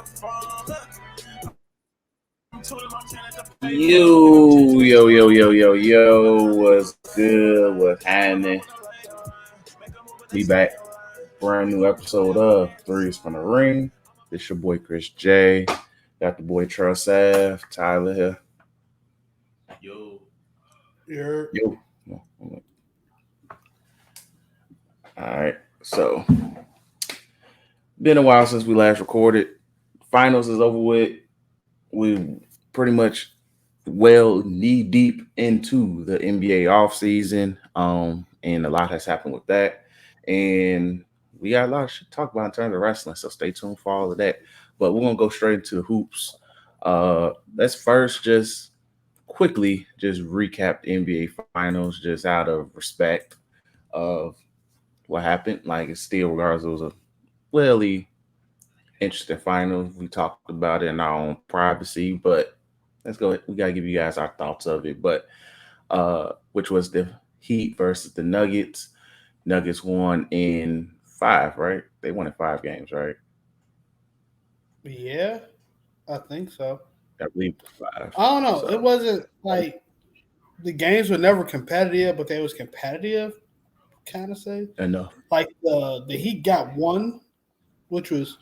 Yo, what's good? What's happening? We back. Brand new episode of Threes from the Ring. It's your boy Chris J. Got the boy Trust Ave, Tyler here. Yo. Yo. Alright, so been a while since we last recorded. Finals is over with. We pretty much knee deep into the NBA offseason. And a lot has happened with that. And we got a lot of shit to talk about in terms of wrestling, so stay tuned for all of that. But we're gonna go straight into the hoops. Let's first just quickly recap the NBA finals, just out of respect of what happened. Like, it's still, regardless, it was a really interesting finals. We talked about it in our own privacy, but let's go. We gotta give you guys our thoughts of it. But which was the Heat versus the Nuggets. Nuggets won in 5, right? They won in 5 games, right? Yeah, I think so. I believe 5. I don't know. So, it wasn't like the games were never competitive, but they was competitive, kind of say. Enough. Like the Heat got one, which was,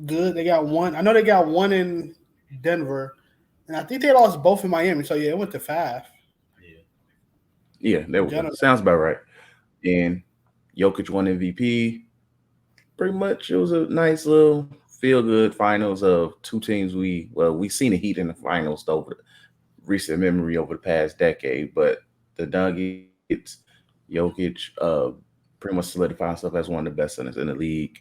good. They got one. I know they got one in Denver, and I think they lost both in Miami. So yeah, it went to 5. Yeah, that sounds about right. And Jokic won MVP. Pretty much, it was a nice little feel-good finals of two teams. We seen the Heat in the finals over the recent memory over the past decade, but the Nuggets, Jokic, pretty much solidified himself as one of the best centers in the league.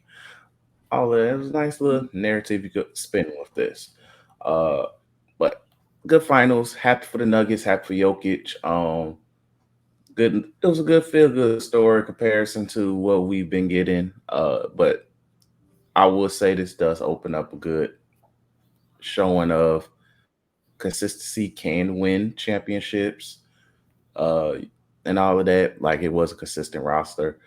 All of that, it was a nice little narrative you could spin with this. But good finals. Happy for the Nuggets. Happy for Jokic. Good. It was a good feel-good story comparison to what we've been getting. But I will say this does open up a good showing of consistency can win championships, and all of that. Like, it was a consistent roster,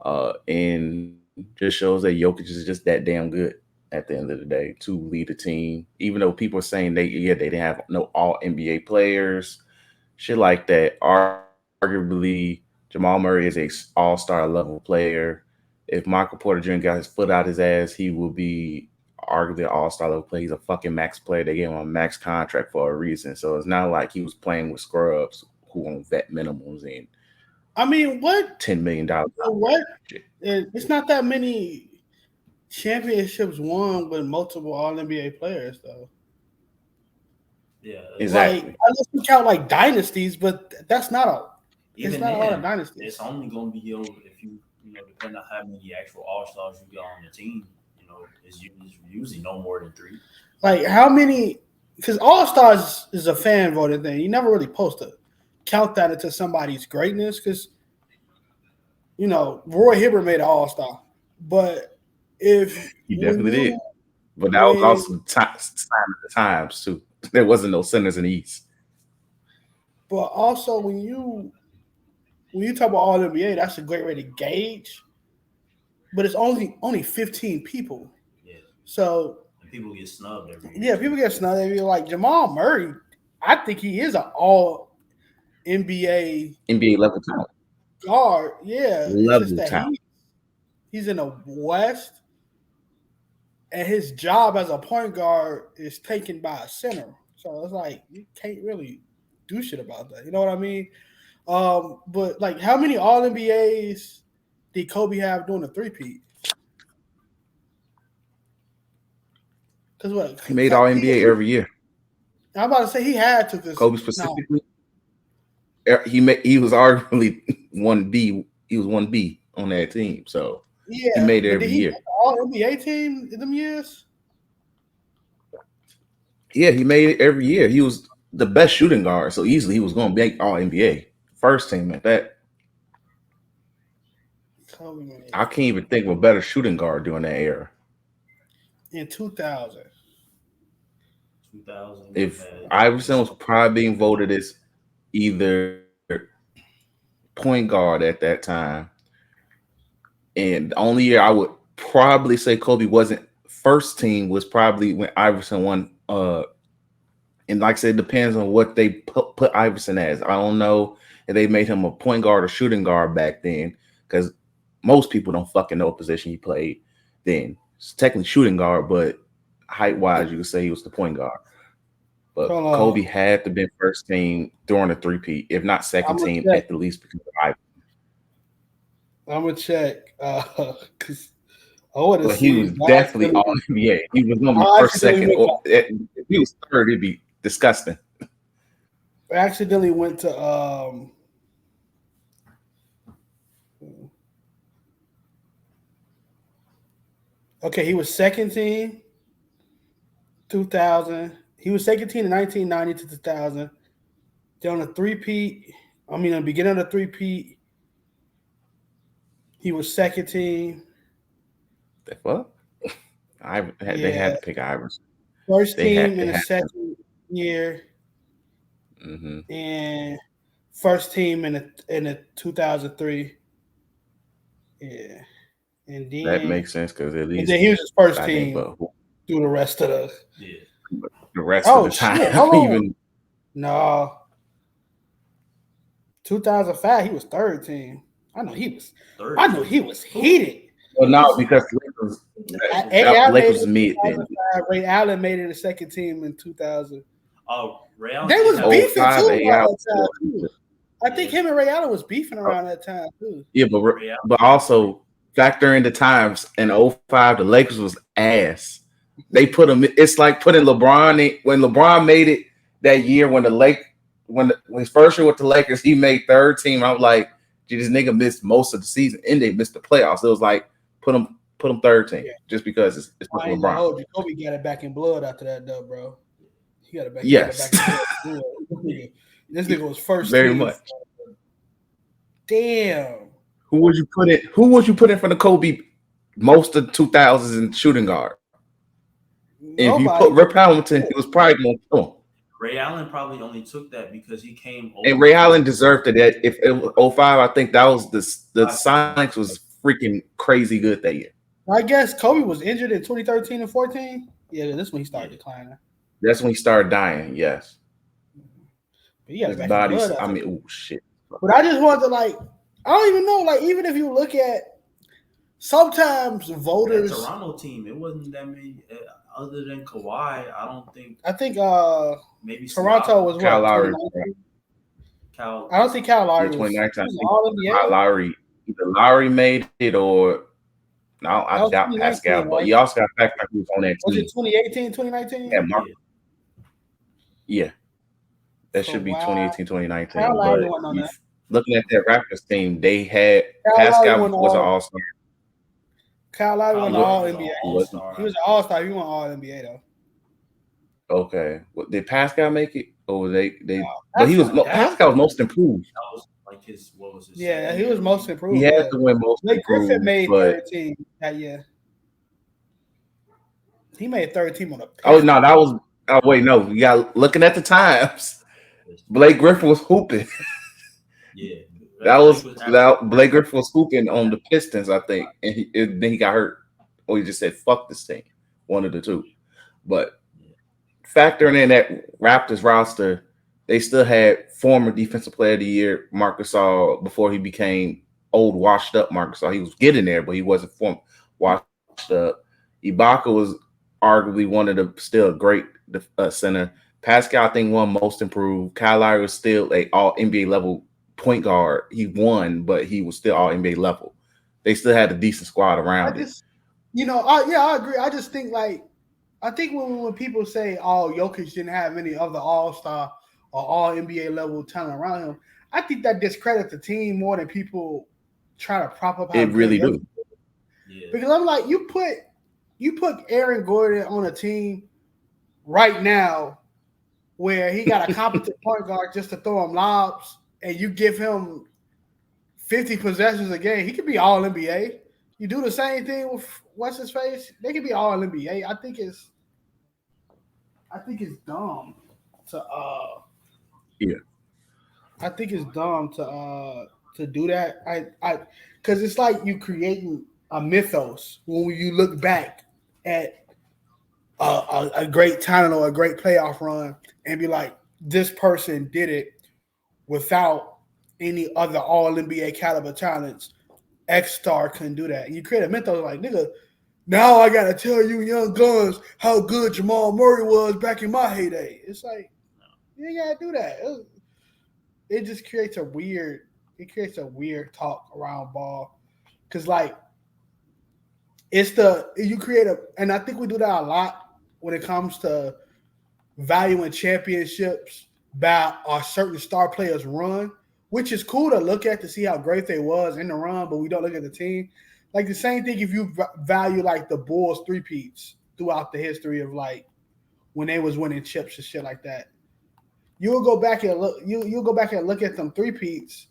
and just shows that Jokic is just that damn good at the end of the day to lead a team. Even though people are saying they didn't have no all NBA players, shit like that. Arguably, Jamal Murray is a all-star level player. If Michael Porter Jr. got his foot out his ass, he will be arguably an all-star level player. He's a fucking max player. They gave him a max contract for a reason. So it's not like he was playing with scrubs who on vet minimums and what? $10 million. What? It's not that many championships won with multiple All-NBA players, though. Yeah, exactly. Like, unless we count like dynasties, but that's not a. It's not a lot of dynasties. It's only going to be if you depending on how many actual all-stars you got on the team, it's usually no more than 3. Like, how many? Because all-stars is a fan voted thing. You never really supposed to count that into somebody's greatness, because Roy Hibbert made an all-star, but if he definitely did, but that was also the sign of the times too. There wasn't no centers in the East. But also, when you talk about All NBA, that's a great way to gauge. But it's only 15 people. Yeah. So and people get snubbed every year. Yeah, people get snubbed every year. Like Jamal Murray, I think he is an all NBA level talent. Guard. Yeah. Level talent. He's in the West, and his job as a point guard is taken by a center. So it's like you can't really do shit about that. You know what I mean? But like, how many All NBAs did Kobe have doing the 3-peat? Because what? He made All NBA every year. I'm about to say he had to. Kobe specifically, he was arguably 1B. He was 1B on that team, so yeah, he made it every year. All NBA team in them years. Yeah, he made it every year. He was the best shooting guard, so easily he was going to make All NBA first team at that. I can't even think of a better shooting guard during that era. In 2000. If Iverson was probably being voted as either point guard at that time, and the only year I would probably say Kobe wasn't first team was probably when Iverson won. And like I said, it depends on what they put Iverson as. I don't know if they made him a point guard or shooting guard back then, because most people don't fucking know what position he played then. It's technically shooting guard, but height-wise, you could say he was the point guard. But Kobe had to be first team during the three-peat, if not second team, at the least because of Iverson. I'm going to check. Because I want to see. He was definitely all NBA. He was going to be first, second. Or, if he was third, it'd be disgusting. I accidentally went to okay, he was second team 2000. He was second team in 1990 to 2000. Then on the three-peat, the beginning of the three-peat, he was second team. The fuck? They had to pick Iverson. First team in the second year. Mm-hmm. And first team in the 2003. Yeah. And then that makes sense because at least he was his first team through the rest of the rest of the time. Even no. 2005, he was third team. I know he was heated. Well, no, because Lakers was mid then. Ray Allen made it a second team in 2000. Oh, Ray Allen. They was beefing too. I think him and Ray Allen was beefing around that time too. Yeah, but also factor in the times in 05, the Lakers was ass. They put him. It's like putting LeBron in, when LeBron made it that year when his first year with the Lakers, he made third team. I was like, gee, this nigga missed most of the season and they missed the playoffs. It was like put him third team just because it's LeBron. Kobe got it back in blood after that though, bro. He got it back. Yes. This nigga was first. Very much. Damn. Who would you put in for the Kobe most of the 2000s in shooting guard? If you put Rip Hamilton, he was probably going to kill him. Ray Allen probably only took that because he came over. And Ray Allen deserved it. If it was 05, I think that was the Sonics was freaking crazy good that year. I guess Kobe was injured in 2013 and 14. Yeah, that's when he started declining. That's when he started dying, yes. But his body's, oh shit. But I just wanted to I don't even know, even if you look at sometimes voters. The Toronto team, it wasn't that many other than Kawhi. I think maybe Toronto was Kyle Lowry. I don't think Kyle Lowry was 2019. Kyle Lowry, either Lowry made it or no, I doubt Pascal, right? But you also got Pascal who was on that team. Was it 2018, 2019? Yeah, yeah. That should be 2018, 2019. But looking at that Raptors team, they had Pascal was an all-star. Kyle Lowry won the All-NBA. He was an all-star. He won All-NBA though. Okay. Did Pascal make it? Or was they? But Pascal was most improved. What was his? Yeah, he was most improved. He had to win most improved. Griffin made third team that year. He made third team on the. Oh no, that was. Oh wait, no. You got looking at the times. Blake Griffin was hooping. Yeah, Blake Griffin was hooping on the Pistons, I think, and then he got hurt, or he just said "fuck this thing," one of the two. But factoring in that Raptors roster, they still had former Defensive Player of the Year Marc Gasol before he became old, washed up Marc Gasol. He was getting there, but he wasn't washed up. Ibaka was arguably one of the still great center. Pascal, I think, won most improved. Kyle Lowry was still a all NBA level point guard. He won, but he was still all NBA level. They still had a decent squad around it. I agree. I just think I think when people say, "Oh, Jokic didn't have any other All-Star or All NBA level talent around him," I think that discredits the team more than people try to prop up. It really do. Yeah. Because I'm like, you put Aaron Gordon on a team right now where he got a competent point guard just to throw him lobs, and you give him 50 possessions a game, he could be all NBA. You do the same thing with what's his face, they could be all NBA. I think it's dumb to I think it's dumb to do that. Because it's like you creating a mythos when you look back at a great talent or a great playoff run and be like, this person did it without any other All NBA caliber talents. X star couldn't do that. And you create a mythos like, nigga, now I gotta tell you young guns how good Jamal Murray was back in my heyday. It's like, you ain't gotta do that. It just creates a weird talk around ball. Cause like and I think we do that a lot when it comes to valuing championships by our certain star players run, which is cool to look at to see how great they was in the run, but we don't look at the team. Like the same thing if you value like the Bulls three-peats throughout the history of like when they was winning chips and shit like that. You'll go back and look. You'll go back and look at them three-peats,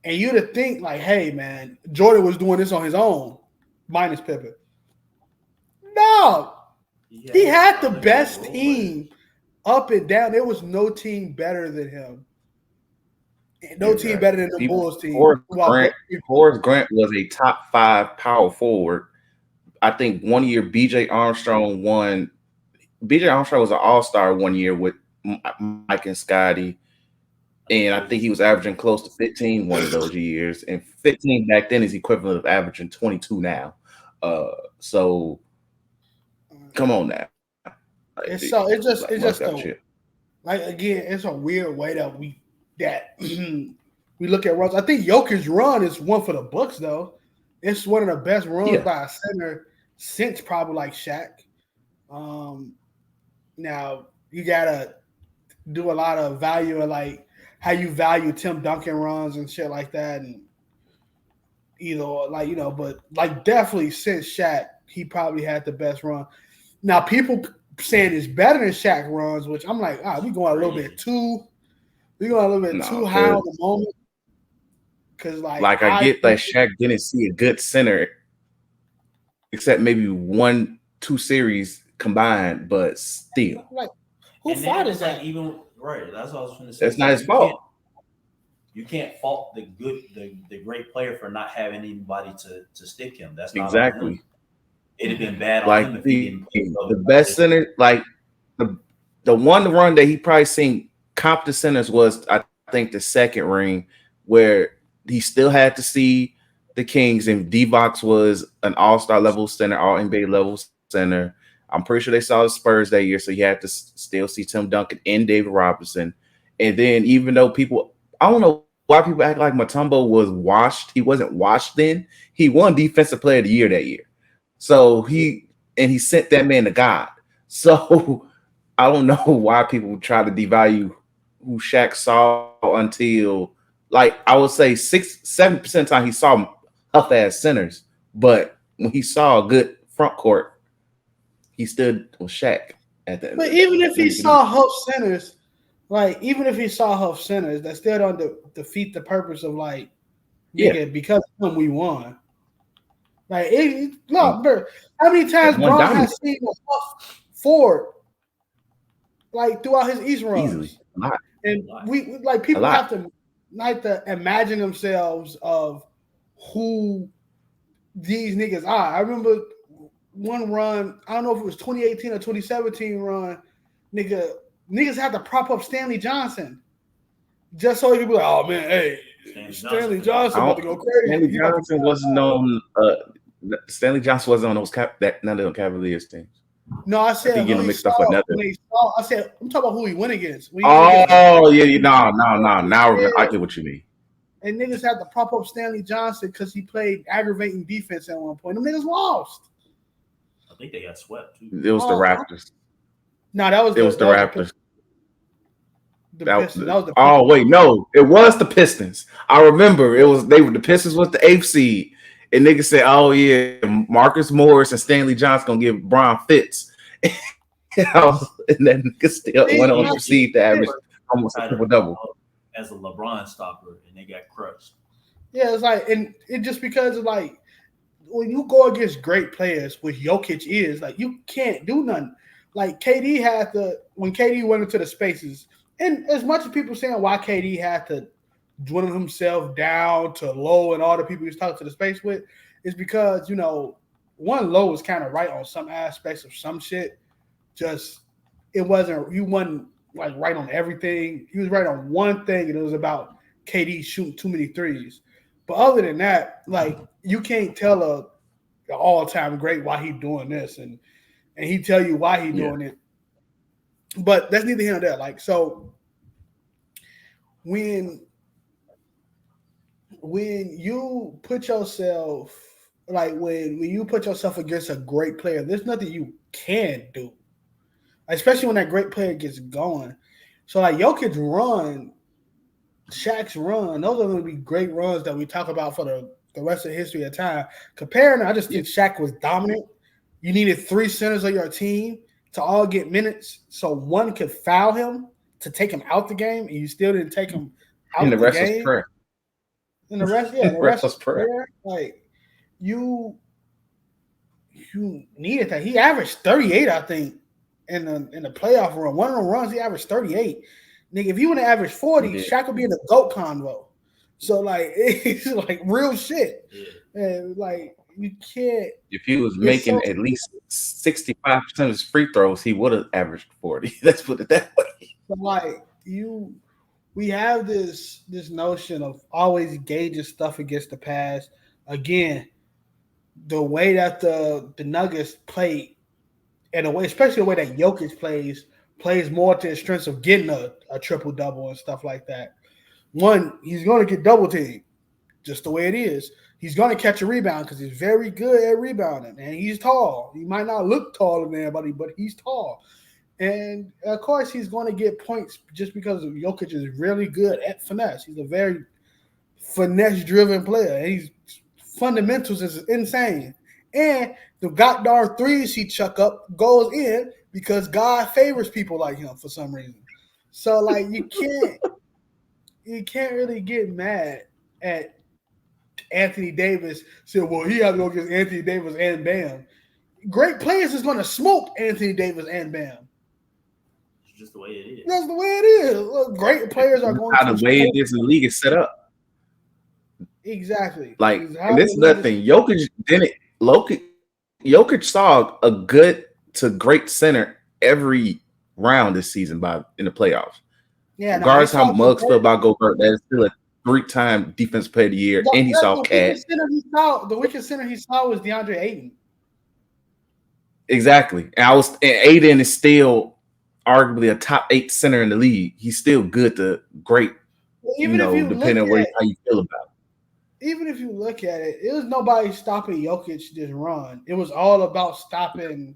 and you'd think like, "Hey, man, Jordan was doing this on his own, minus Pippen." No, he had the best team up and down. There was no team better than him. No team better than the Bulls team. Horace Grant was a top 5 power forward. I think one year B.J. Armstrong won. B.J. Armstrong was an all-star one year with Mike and Scotty. And I think he was averaging close to 15 one of those years. And 15 back then is equivalent of averaging 22 now. So come on now. It's just like again, it's a weird way that we look at runs. I think Jokic's run is one for the books though. It's one of the best runs by a center since probably like Shaq. Now you gotta do a lot of value of like how you value Tim Duncan runs and shit like that, and but like definitely since Shaq, he probably had the best run. Now people saying it's better than Shaq runs, which I'm like, we going a little bit too high on the moment. Because like I get that Shaq didn't see a good center, except maybe 1-2 series combined, but still, like who fault is that? Even right, that's what I was going to say. That's not his fault. You can't fault the great player for not having anybody to stick him. That's not exactly. It'd have been bad like on him if he didn't play the best center, like the one run that he probably seen competent centers was, I think, the second ring where he still had to see the Kings, and Divock was an all-star level center, all NBA level center. I'm pretty sure they saw the Spurs that year, so you had to still see Tim Duncan and David Robinson. And then even though I don't know why people act like Mutombo was washed. He wasn't washed then. He won Defensive Player of the Year that year. So he sent that man to God. So I don't know why people try to devalue who Shaq saw until, like, I would say 6-7% of the time he saw huff-ass centers. But when he saw a good front court, he stood with Shaq at that. But even if he saw huff centers, that still don't defeat the purpose of like, because of him we won. Like, bro, how many times Bron has seen a huff forward like throughout his East runs? Easily. And we like people have to imagine themselves of who these niggas are. I remember one run, I don't know if it was 2018 or 2017 run, niggas had to prop up Stanley Johnson just so he could be like, oh man, hey, Stanley Johnson about to go crazy. Stanley Johnson wasn't on Stanley Johnson wasn't on those none of the Cavaliers teams. No, I said you getting mixed up with another. I said I'm talking about who he went against. No. Now I get what you mean. And niggas had to prop up Stanley Johnson because he played aggravating defense at one point. Them niggas lost. I think they got swept too. It was the Raptors. No, that was the Raptors. Wait, no, it was the Pistons. I remember the Pistons was the 8th seed. And niggas said, "Oh yeah, Marcus Morris and Stanley Johnson gonna give Bron fits," and then niggas still went on to receive the average almost a triple-double as a LeBron stopper, and they got crushed. Yeah, it's like, and it just because of like when you go against great players, which Jokic is, like you can't do nothing. Like KD when KD went into the spaces, and as much as people saying why KD had to dwindle himself down to low and all the people he's talking to the space with, is because, one, Lowe was kind of right on some aspects of some shit. Just it wasn't. You wasn't like right on everything. He was right on one thing, and it was about KD shooting too many threes. But other than that, like you can't tell an all-time great why he doing this, and he tell you why he doing it. But that's neither here nor there. Like so, when you put yourself when you put yourself against a great player, there's nothing you can do, especially when that great player gets going. So like Jokic run, Shaq's run, those are going to be great runs that we talk about for the rest of the history of time. Comparing, I just think Shaq was dominant. You needed 3 centers of your team to all get minutes, so one could foul him to take him out the game, and you still didn't take him out the rest game. Was prayer. And the rest, the rest was prayer. Like you needed that. He averaged 38, I think, in the playoff run. One of the runs, he averaged 38. Nigga, if he would have averaged 40, Shaq would be in the GOAT convo. So like it's like real shit. And like you can't. If he was making at least 65% of his free throws, he would have averaged 40. Let's put it that way. But like we have this notion of always gauging stuff against the past. Again, the way that the Nuggets play, and the way, especially the way that Jokic plays more to his strengths of getting a triple-double and stuff like that. One, he's going to get double-teamed, just the way it is. He's going to catch a rebound because he's very good at rebounding, and he's tall. He might not look taller than everybody, but he's tall. And, of course, he's going to get points just because Jokic is really good at finesse. He's a very finesse-driven player, and his fundamentals is insane. And the goddamn threes he chuck up goes in because God favors people like him for some reason. So, like, you can't really get mad at Anthony Davis. Say, well, he has to go against Anthony Davis and Bam. Great players is going to smoke Anthony Davis and Bam. It's just the way it is. That's the way it is. Look, great players are going to. How the way it is in the league is set up. Exactly. Like, and this is the thing. Jokic saw a good to great center every round this season in the playoffs. Yeah, regardless how mugs feel about Gobert, that is still a 3-time defensive player of the year, and he saw Cat. The weakest center he saw was DeAndre Ayton. Exactly. And Ayton is still arguably a top 8 center in the league. He's still good to great, depending on how you feel about it. Even if you look at it, it was nobody stopping Jokic this run. It was all about stopping.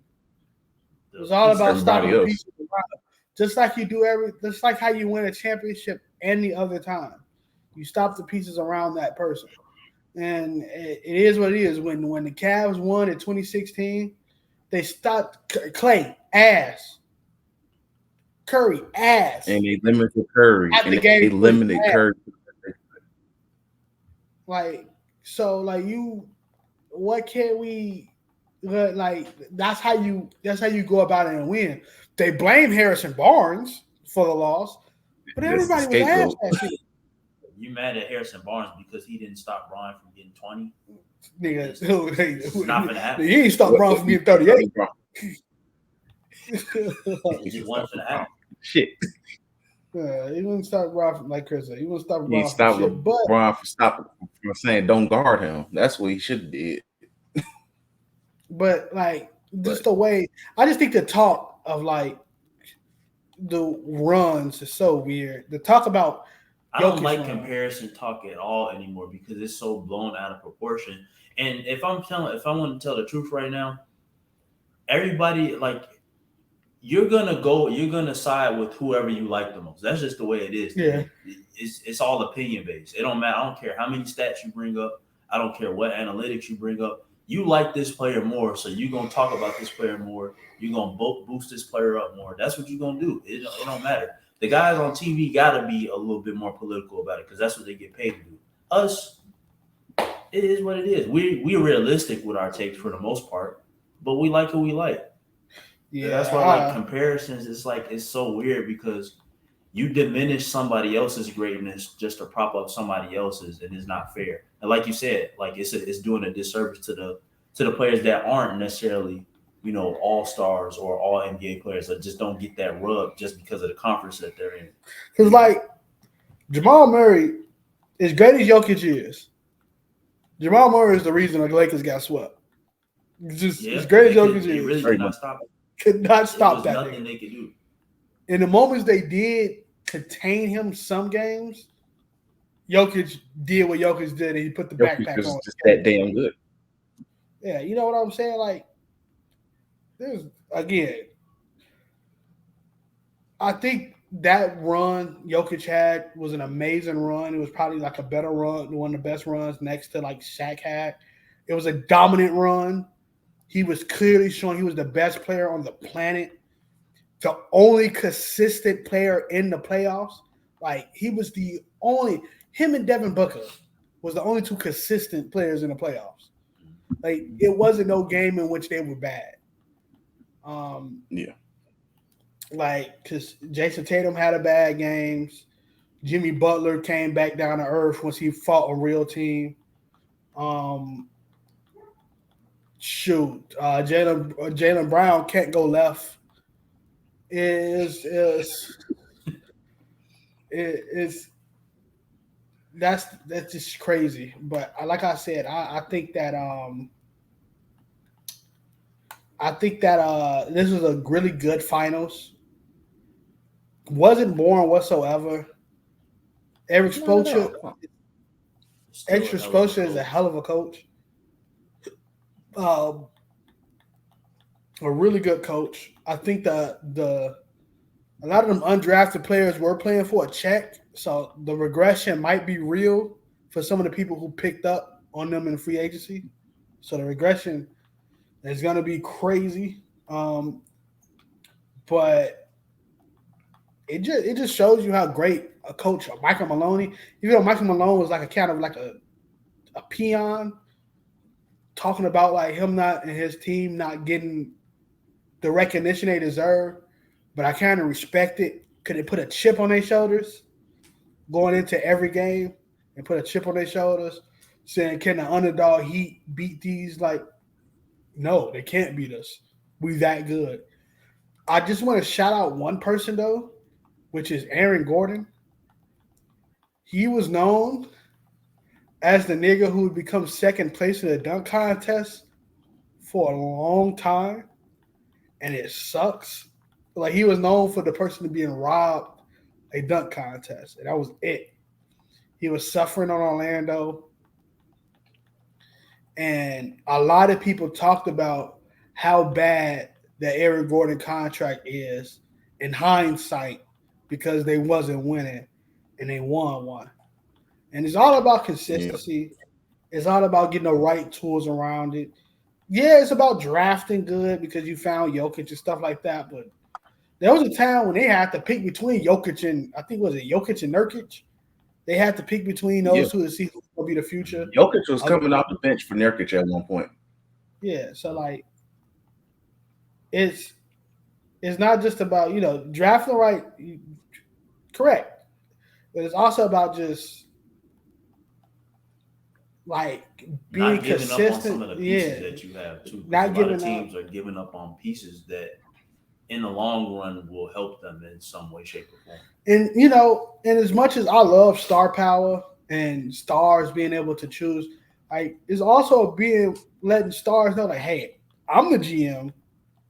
It was all about stopping pieces around. Just like you do just like how you win a championship any other time. You stop the pieces around that person. And it is what it is. When the Cavs won in 2016, they stopped Clay, ass. Curry, ass. And they limited Curry. And they limited Curry. Like, so, like, what can we, like, that's how you go about it and win. They blame Harrison Barnes for the loss, but everybody was asked that shit. You mad at Harrison Barnes because he didn't stop Brian from getting 20? Nigga, it's not gonna happen. He ain't stopped Brian from getting 38. He wants to happen. Shit. He wouldn't stop Brian from, like Chris said. He wouldn't stop Brian from saying don't guard him. That's what he should have did. But like the way I just think the talk of like the runs is so weird. The talk about I don't like comparison talk at all anymore because it's so blown out of proportion. And if I want to tell the truth right now, everybody like you're gonna side with whoever you like the most. That's just the way it is. Yeah. It's all opinion based. It don't matter. I don't care how many stats you bring up. I don't care what analytics you bring up. You like this player more, so you're gonna talk about this player more. You're gonna boost this player up more. That's what you're gonna do. It don't matter. The guys on TV gotta be a little bit more political about it because that's what they get paid to do. Us, it is what it is. We're realistic with our takes for the most part, but we like who we like. Yeah, that's why like comparisons. It's so weird because you diminish somebody else's greatness just to prop up somebody else's, and it's not fair. And like you said, like it's doing a disservice to to the players that aren't necessarily, all stars or all NBA players that just don't get that rub just because of the conference that they're in. Because like Jamal Murray, as great as Jokic is, Jamal Murray is the reason the Lakers got swept. Just as great as Jokic They really is, could not stop it. Could not stop that. Nothing they could do. In the moments they did contain him, some games, Jokic did what Jokic did, and he put the backpack on. Just that damn good. Yeah, you know what I'm saying? Like, there's again, I think that run Jokic had was an amazing run. It was probably like a better run, one of the best runs next to like Shaq had. It was a dominant run. He was clearly showing he was the best player on the planet, the only consistent player in the playoffs. Like, he was the only, him and Devin Booker was the only two consistent players in the playoffs. Like, it wasn't no game in which they were bad. Yeah. Like, because Jason Tatum had a bad games. Jimmy Butler came back down to earth once he fought a real team. Jaylen Brown can't go left. That's just crazy. But like I said, I think that this was a really good finals. Wasn't boring whatsoever. Eric Spoelstra is a hell of a coach. A really good coach. I think a lot of them undrafted players were playing for a check, so the regression might be real for some of the people who picked up on them in free agency. So the regression is going to be crazy, but it just shows you how great a coach, Michael Maloney. Even though Michael Malone was like a kind of like a peon, talking about like him not and his team not getting the recognition they deserve, but I kind of respect it. Could it put a chip on their shoulders going into every game and put a chip on their shoulders saying, can the underdog Heat beat these? Like, no, they can't beat us. We that good. I just want to shout out one person, though, which is Aaron Gordon. He was known as the nigga who would become second place in the dunk contest for a long time, and it sucks. Like, he was known for the person being robbed a dunk contest, and that was it. He was suffering on Orlando, and a lot of people talked about how bad the Aaron Gordon contract is in hindsight because they wasn't winning, and they won one. And it's all about consistency. Yeah. It's all about getting the right tools around it. Yeah, it's about drafting good because you found Jokic and stuff like that. But there was a time when they had to pick between Jokic and, I think, was it Jokic and Nurkic? They had to pick between those two to see who's going to be the future. Jokic was coming off the bench for Nurkic at one point. Yeah, so, like, it's not just about, drafting right, correct. But it's also about just, like, being not giving consistent. Up on some of the pieces that you have too. Not a lot of teams are giving up on pieces that in the long run will help them in some way, shape, or form. And and as much as I love star power and stars being able to choose, it's also letting stars know, like, hey, I'm the GM,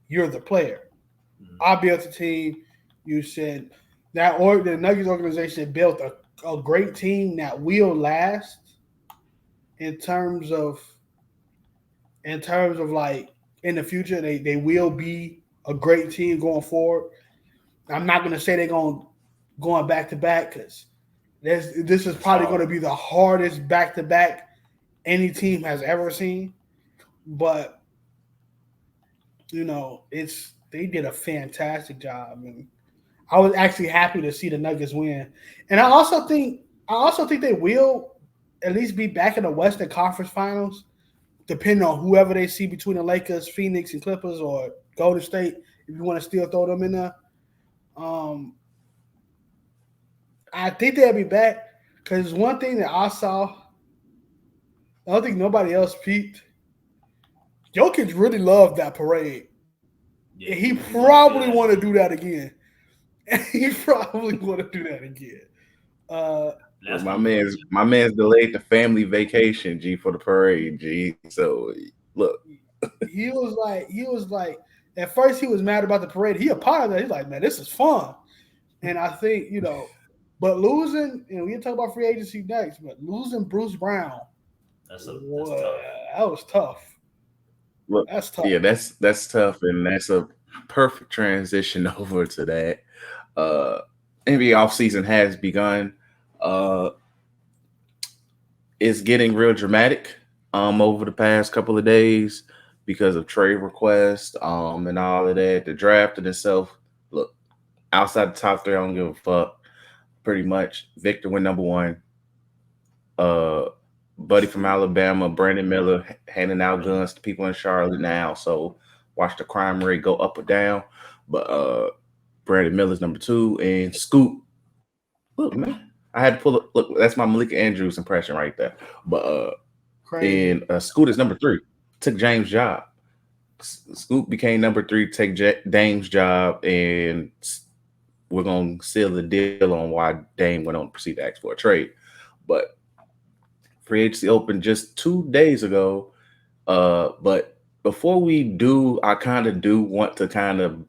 you're the player. Mm-hmm. I built a team. You said that the Nuggets organization built a great team that will last. In terms of like in the future, they will be a great team going forward. I'm not going to say they're going back to back because this is probably going to be the hardest back to back any team has ever seen. But they did a fantastic job, and I was actually happy to see the Nuggets win. And I also think they will at least be back in the Western Conference Finals, depending on whoever they see between the Lakers, Phoenix, and Clippers, or Golden State, if you want to still throw them in there. I think they'll be back because one thing that I saw, I don't think nobody else peeped. Jokic really loved that parade. Yeah, He probably want to do that again. He probably want to do that again. Look, my man's delayed the family vacation, G, for the parade, G. So look, he was like, at first he was mad about the parade. He apologized. He's like, man, this is fun. And I think, but losing, we can talk about free agency next, but losing Bruce Brown, that's tough. That was tough. Look, that's tough. Yeah, that's tough, and that's a perfect transition over to that. NBA offseason has begun. Uh, it's getting real dramatic over the past couple of days because of trade requests and all of that. The draft in itself, look, outside the top three, I don't give a fuck. Pretty much, Victor went number one. Buddy from Alabama, Brandon Miller, handing out guns to people in Charlotte now. So watch the crime rate go up or down. But Brandon Miller's number two, and Scoop. Look, man, I had to pull up. Look, that's my Malika Andrews impression right there. But and Scoot is number three. Took James' job. Scoop became number three. Take Dame's job, and we're gonna seal the deal on why Dame went on to proceed to ask for a trade. But free agency opened just 2 days ago. But before we do, I kind of do want to kind of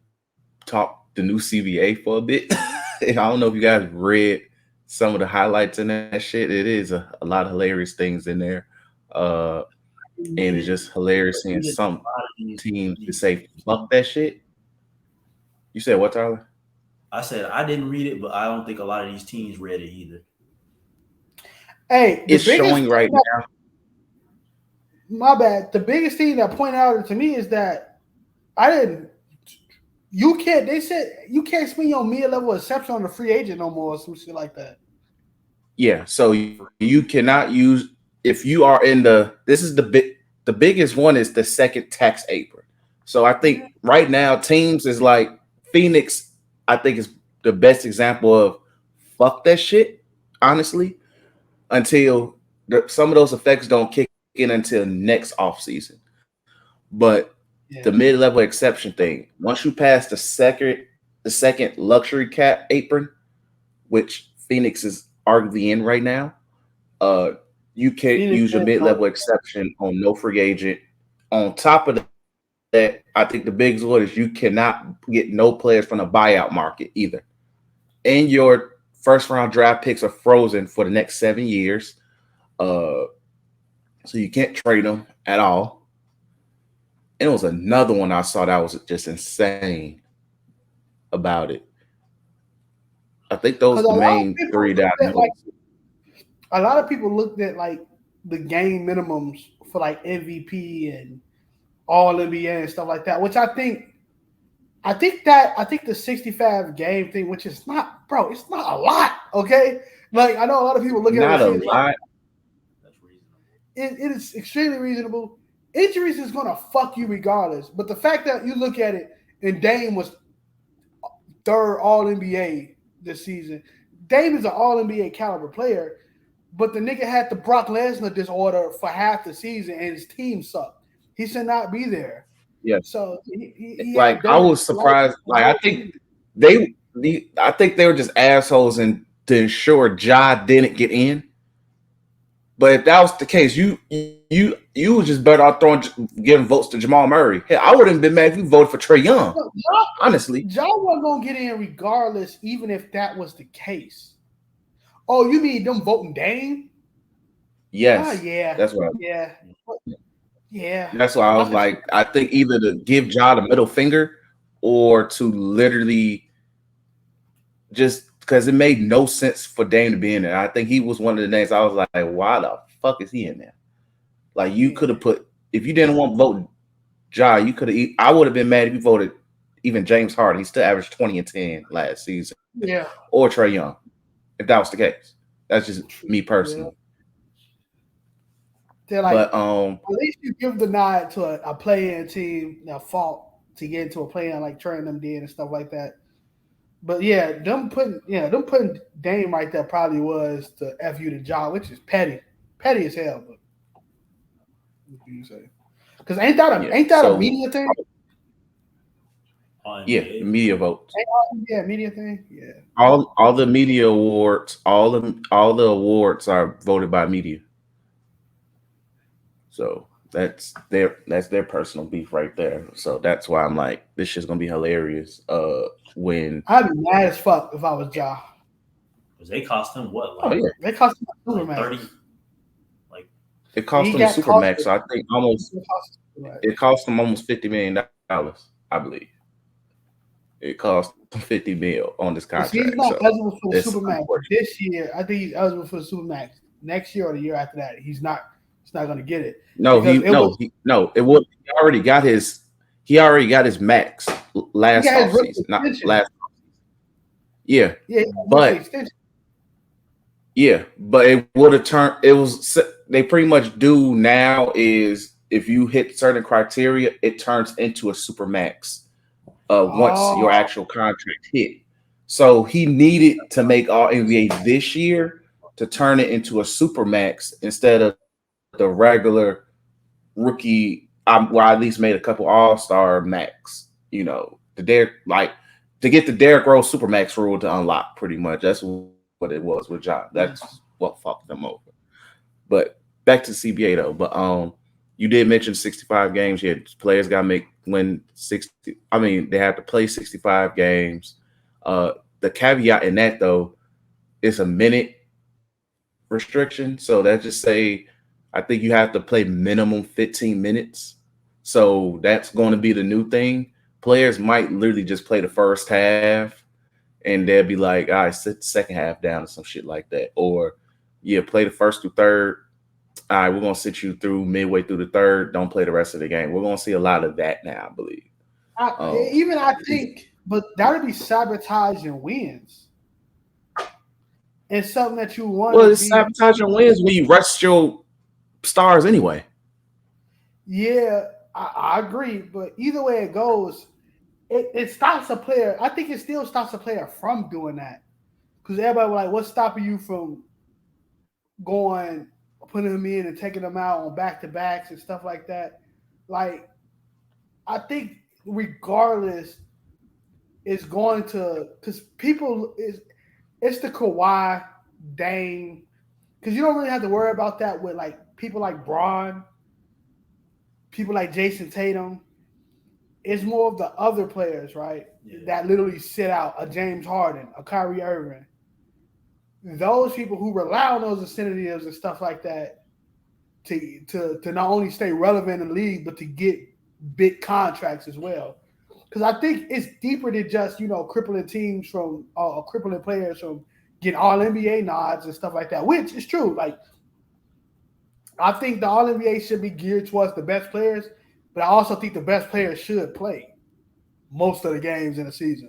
talk the new CBA for a bit. I don't know if you guys read some of the highlights in that shit. It is a lot of hilarious things in there. And it's just hilarious seeing some teams to say, fuck that shit. You said what, Tyler? I said I didn't read it, but I don't think a lot of these teams read it either. Hey, it's showing right now. My bad. The biggest thing that pointed out to me is that you can't. They said you can't spend your mid-level exception on the free agent no more, or some shit like that. Yeah, so you cannot use if you are in this is the biggest one is the second tax apron. So I think right now teams is like Phoenix. I think is the best example of fuck that shit. Honestly, until some of those effects don't kick in until next offseason. But the mid-level exception thing, once you pass the second luxury cap apron, which Phoenix is arguably in right now, you can't use your mid-level exception on no free agent. On top of that, I think the biggest one is you cannot get no players from the buyout market either. And your first-round draft picks are frozen for the next 7 years. So you can't trade them at all. And it was another one I saw that was just insane about it. I think those are the main three that I know. A lot of people looked at like the game minimums for like MVP and All NBA and stuff like that, which I think the 65 game thing, which is not, bro, it's not a lot. Okay, like I know a lot of people look at not it. A lot. That's reasonable. It is extremely reasonable. Injuries is gonna fuck you regardless, but the fact that you look at it and Dame was third All NBA this season. Dame is an All NBA caliber player, but the nigga had the Brock Lesnar disorder for half the season, and his team sucked. He should not be there. Yes. So he like I was surprised. Like I think they were just assholes and to ensure Ja didn't get in. But if that was the case, you was just better off giving votes to Jamal Murray. Hell, I wouldn't have been mad if you voted for Trae Young. Honestly, Ja wasn't gonna get in regardless, even if that was the case. Oh, you mean them voting Dame? Yes. Yeah. That's what. Yeah. That's why I was like, I think either to give Ja the middle finger or to literally just because it made no sense for Dame to be in there. I think he was one of the names I was like, why the fuck is he in there? Like you could have put, if you didn't want to vote Ja, you could have. I would have been mad if you voted even James Harden. He still averaged 20 and 10 last season. Yeah. Or Trae Young, if that was the case. That's just me personally. They're like, but at least you give the nod to a play-in team that fought to get into a play-in like Trey and them did and stuff like that. But yeah, them putting Dame right there probably was the FU to Ja, which is petty as hell. But what do you say? Because ain't that a media thing? Yeah, media votes. Yeah, media thing. Yeah. All the media awards, all the awards are voted by media. So that's their personal beef right there. So that's why I'm like, this shit's gonna be hilarious. When I'd be mad as fuck if I was Ja. Because they cost him what? Like, they cost him like 30. Like it cost him a supermax. So I think it cost him almost $50 million. I believe it cost him $50 million on this contract. He's not eligible for the supermax this year. I think he's eligible for the supermax next year or the year after that. He's not going to get it. No, he already got his max last offseason. Not last. Yeah. But it would have turned. It was they pretty much do now is if you hit certain criteria, it turns into a supermax. Once your actual contract hit, so he needed to make All NBA this year to turn it into a supermax instead of the regular rookie. Well, I at least made a couple All-Star max. You know, to get the Derrick Rose supermax rule to unlock. Pretty much, that's what it was with Ja. That's what fucked them over. But back to CBA though. But you did mention 65 games. Yeah, players got to win 60. I mean, they have to play 65 games. The caveat in that though is a minute restriction. So that just say, I think you have to play minimum 15 minutes. So that's going to be the new thing. Players might literally just play the first half, and they'll be like, all right, sit the second half down or some shit like that. Or play the first through third. All right, we're going to sit you through midway through the third. Don't play the rest of the game. We're going to see a lot of that now, I believe. I think, but that would be sabotaging wins. And something that you want. Well, it's sabotaging wins when you rest your stars anyway. Yeah, I agree. But either way it goes, it stops a player. I think it still stops a player from doing that. Because everybody was like, what's stopping you from putting them in and taking them out on back-to-backs and stuff like that? Like, I think regardless, it's going to – because it's the Kawhi, Dame. Because you don't really have to worry about that with, like, people like Bron, people like Jason Tatum. It's more of the other players, right, that literally sit out, a James Harden, a Kyrie Irving. Those people who rely on those incentives and stuff like that to not only stay relevant in the league, but to get big contracts as well. Because I think it's deeper than just, crippling teams from crippling players from getting All-NBA nods and stuff like that, which is true. Like, I think the All-NBA should be geared towards the best players, but I also think the best players should play most of the games in the season.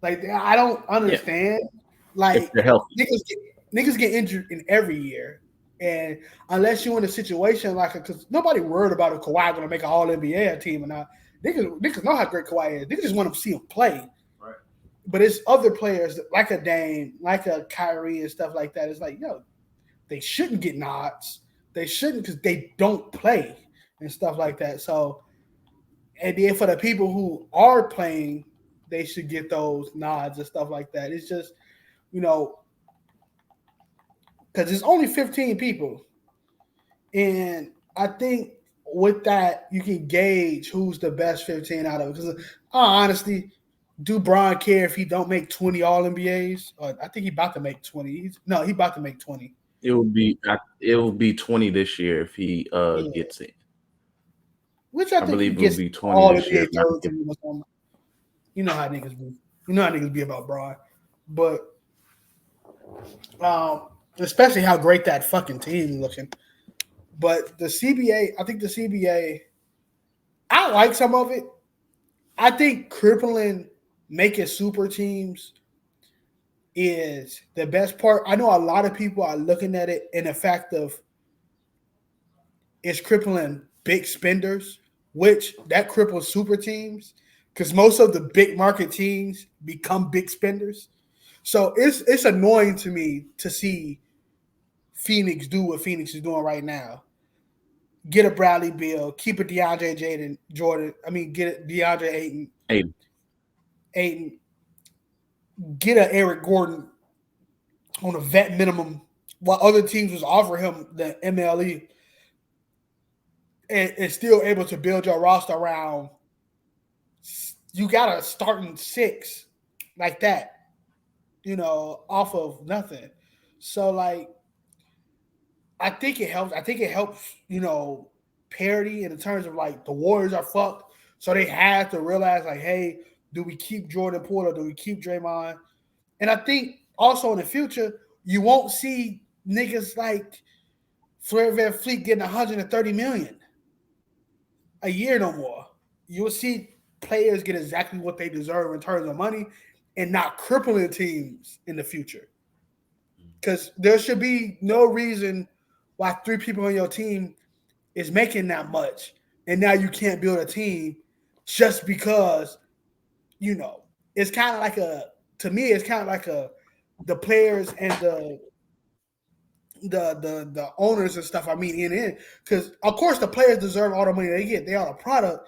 Like, I don't understand. Yeah. Like, niggas get injured in every year. And unless you're in a situation because nobody worried about if Kawhi going to make an All-NBA team or not. Niggas know how great Kawhi is. Niggas just want to see him play. Right. But it's other players like a Dame, like a Kyrie and stuff like that. It's like, they shouldn't get nods. They shouldn't because they don't play and stuff like that. So, and then for the people who are playing, they should get those nods and stuff like that. It's just, because there's only 15 people. And I think with that, you can gauge who's the best 15 out of it. Because honestly, do Bron care if he don't make 20 All-NBAs? I think he's about to make 20. He's about to make 20. It will be 20 this year if he gets it. Which I believe it will be 20 this year. You know how niggas be. You know how niggas be about Bron. But especially how great that fucking team is looking. But the CBA, I think the CBA, I like some of it. I think crippling making super teams is the best part. I know a lot of people are looking at it in the fact of it's crippling big spenders, which that cripples super teams because most of the big market teams become big spenders. So it's annoying to me to see Phoenix do what Phoenix is doing right now. get a Bradley Beal, keep a DeAndre Jordan. I mean, get a DeAndre Ayton, get a Eric Gordon on a vet minimum, while other teams was offering him the MLE, and still able to build your roster around. You got a starting 6 like that, off of nothing. So like, I think it helps. Parity in terms of like the Warriors are fucked, so they have to realize like, hey, do we keep Jordan Poole or do we keep Draymond? And I think also in the future, you won't see niggas like Fred VanVleet getting 130 million a year no more. You'll see players get exactly what they deserve in terms of money and not crippling teams in the future. Because there should be no reason why 3 people on your team is making that much, and now you can't build a team just because, it's kind of like the players and the owners and stuff. I mean, in because of course the players deserve all the money they get. They are a product,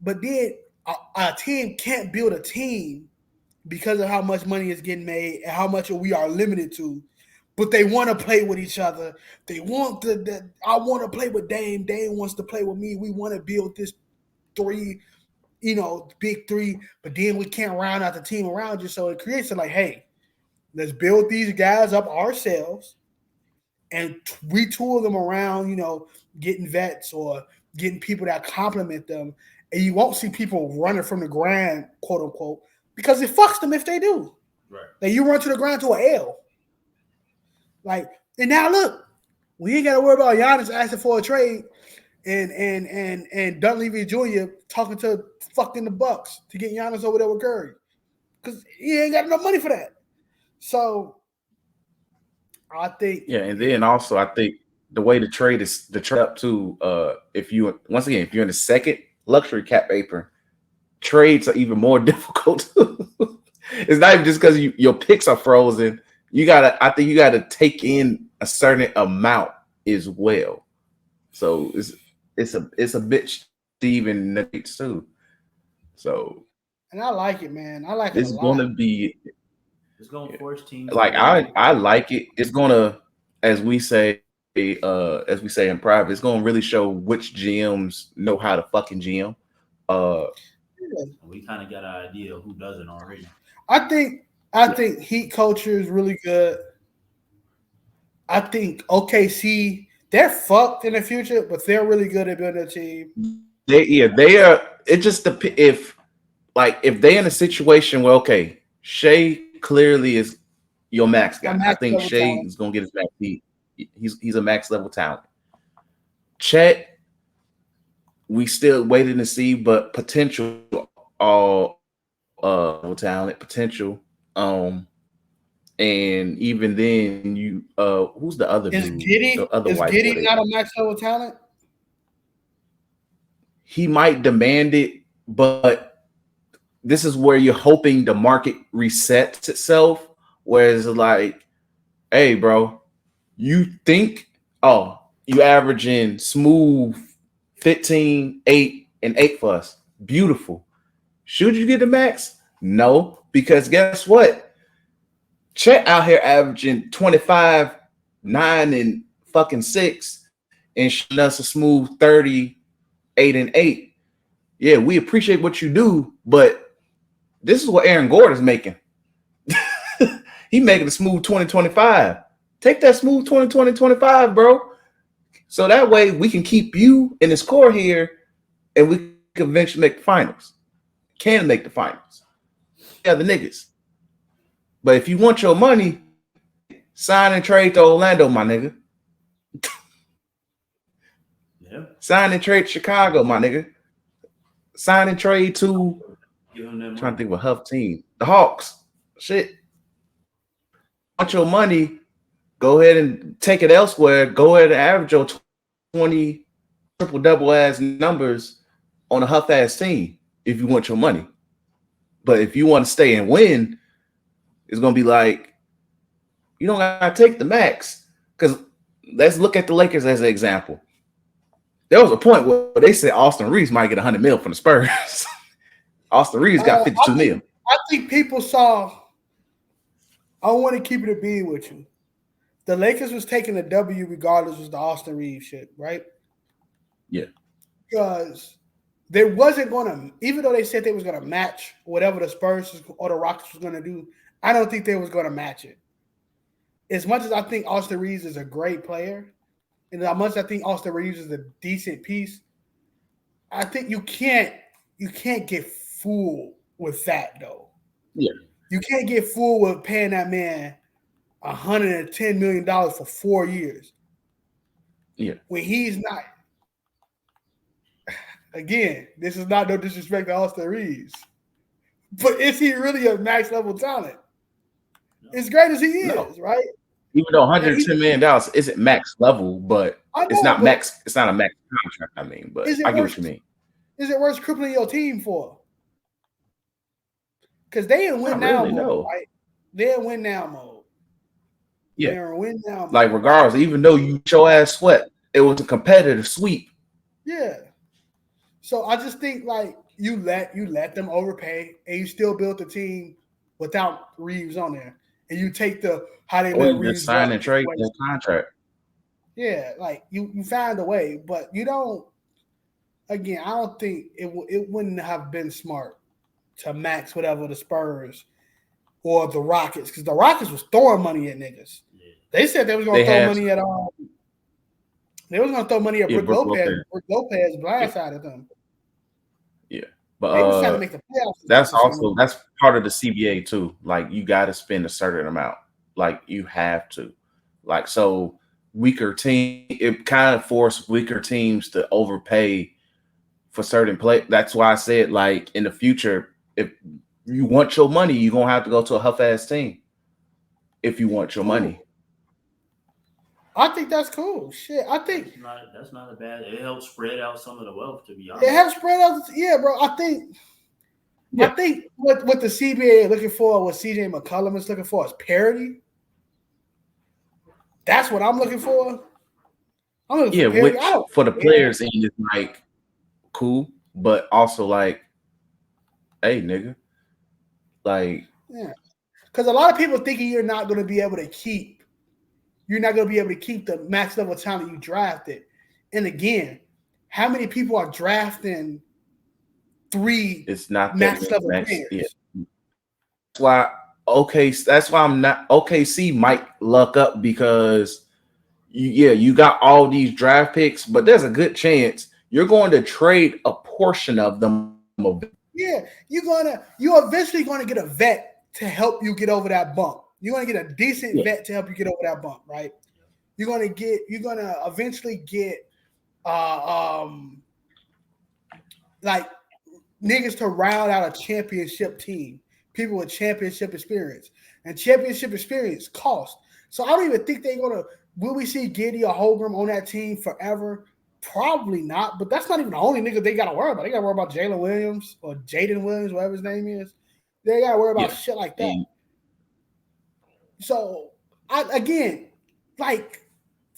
but then a team can't build a team because of how much money is getting made and how much we are limited to. But they want to play with each other. They want I want to play with Dame. Dame wants to play with me. We want to build this 3, big 3. But then we can't round out the team around you. So it creates like, hey, let's build these guys up ourselves and retool them around, getting vets or getting people that complement them. And you won't see people running from the grind, quote unquote, because it fucks them if they do. Right. Like you run to the grind to an L. Like, and now look, we ain't got to worry about Giannis asking for a trade and Dunleavy Jr. talking to fucking the Bucks to get Giannis over there with Curry, because he ain't got enough money for that. So I think, and then also I think the way the trade up to if you're in the second luxury cap apron, trades are even more difficult. It's not even just because your picks are frozen. I think you gotta take in a certain amount as well. So it's a bitch to even negate too. So, and I like it, man. I like it. It's gonna force teams. Like I like it. It's gonna, as we say in private, it's gonna really show which GMs know how to fucking GM. We kind of got an idea of who doesn't already. I think Heat culture is really good. I think OKC, they're fucked in the future, but they're really good at building a team. They are. It just if they're in a situation where Shea clearly is your max guy. I think Shea is gonna get his max. He's a max level talent. Chet, we still waiting to see, but potential talent potential. And even then, you who's the other dude? Is Giddey not a max level talent? He might demand it, but this is where you're hoping the market resets itself. Whereas like, hey, bro, you think you averaging smooth 15, 8, and 8 for us. Beautiful. Should you get the max? No, because guess what? Chet out here averaging 25, 9, and fucking 6, and showing us a smooth 30, 8, and 8. Yeah, we appreciate what you do, but this is what Aaron Gordon's making. He making a smooth 20-25. Take that smooth 20-25, bro. So that way we can keep you in this core here, and we can eventually make the finals. Can make the finals. Yeah, the niggas. But if you want your money, sign and trade to Orlando, my nigga. Yeah. Sign and trade to Chicago, my nigga. Sign and trade to trying to think of a Huff team. The Hawks. Shit. Want your money, go ahead and take it elsewhere. Go ahead and average your 20 triple-double ass numbers on a Huff ass team if you want your money. But if you want to stay and win, it's gonna be like, you don't gotta take the max. Because let's look at the Lakers as an example. There was a point where they said Austin Reeves might get $100 million from the Spurs. Austin Reeves got $52 million. I think people saw. I want to keep it a being with you. The Lakers was taking a W regardless of the Austin Reeves shit, right? Yeah. Because they wasn't going to, even though they said they was going to match whatever the Spurs or the Rockets was going to do, I don't think they was going to match it. As much as I think Austin Reeves is a great player, and as much as I think Austin Reeves is a decent piece, I think you can't get fooled with that though. Yeah. You can't get fooled with paying that man $110 million for 4 years. Yeah. When he's not. Again, this is not no disrespect to Austin Reeves, but is he really a max level talent? No. As great as he is, right? Even though $110 million isn't max level, but it's not max. It's not a max contract. I mean, but I get what you mean. Is it worth crippling your team for? Because they in win now mode, right? They're in win now mode. Yeah, they're in win now mode. Like regardless, even though you show ass sweat, it was a competitive sweep. Yeah. So I just think like you let them overpay, and you still build the team without Reeves on there, and you take how they let Reeves sign and trade their contract. Yeah, like you find a way, but you don't. Again, I don't think it wouldn't have been smart to max whatever the Spurs or the Rockets, because the Rockets was throwing money at niggas. Yeah. They said they was going to throw money at they was going to throw money at Brook Lopez. Brook Lopez blindsided them. Yeah, but they was trying to make the playoffs. That's part of the CBA too. Like you got to spend a certain amount. Like you have to. Like so, weaker team. It kind of forced weaker teams to overpay for certain play. That's why I said like in the future, if you want your money, you're gonna have to go to a huff ass team. If you want your money. I think that's cool. Shit, I think that's not a bad. It helps spread out some of the wealth. To be honest, it helps spread out. Yeah, bro. I think what the CBA looking for, what CJ McCollum is looking for, is parity. That's what I'm looking for. I'm looking for parity. Which for the players end is like cool, but also like, hey, nigga, like, yeah, because a lot of people thinking you're not going to be able to keep. You're not going to be able to keep the max level talent you drafted. And again, how many people are drafting 3 max level players? Yeah. That's why I'm not OKC might luck up because you got all these draft picks, but there's a good chance you're going to trade a portion of them. Yeah, you're eventually going to get a vet to help you get over that bump. You're going to get a decent vet to help you get over that bump, right? You're going to eventually get like niggas to round out a championship team, people with championship experience. And championship experience costs. So I don't even think they're going to, will we see Giddey or Holmgren on that team forever? Probably not, but that's not even the only nigga they got to worry about. They got to worry about Jalen Williams or Jaden Williams, whatever his name is. They got to worry about shit like that. So,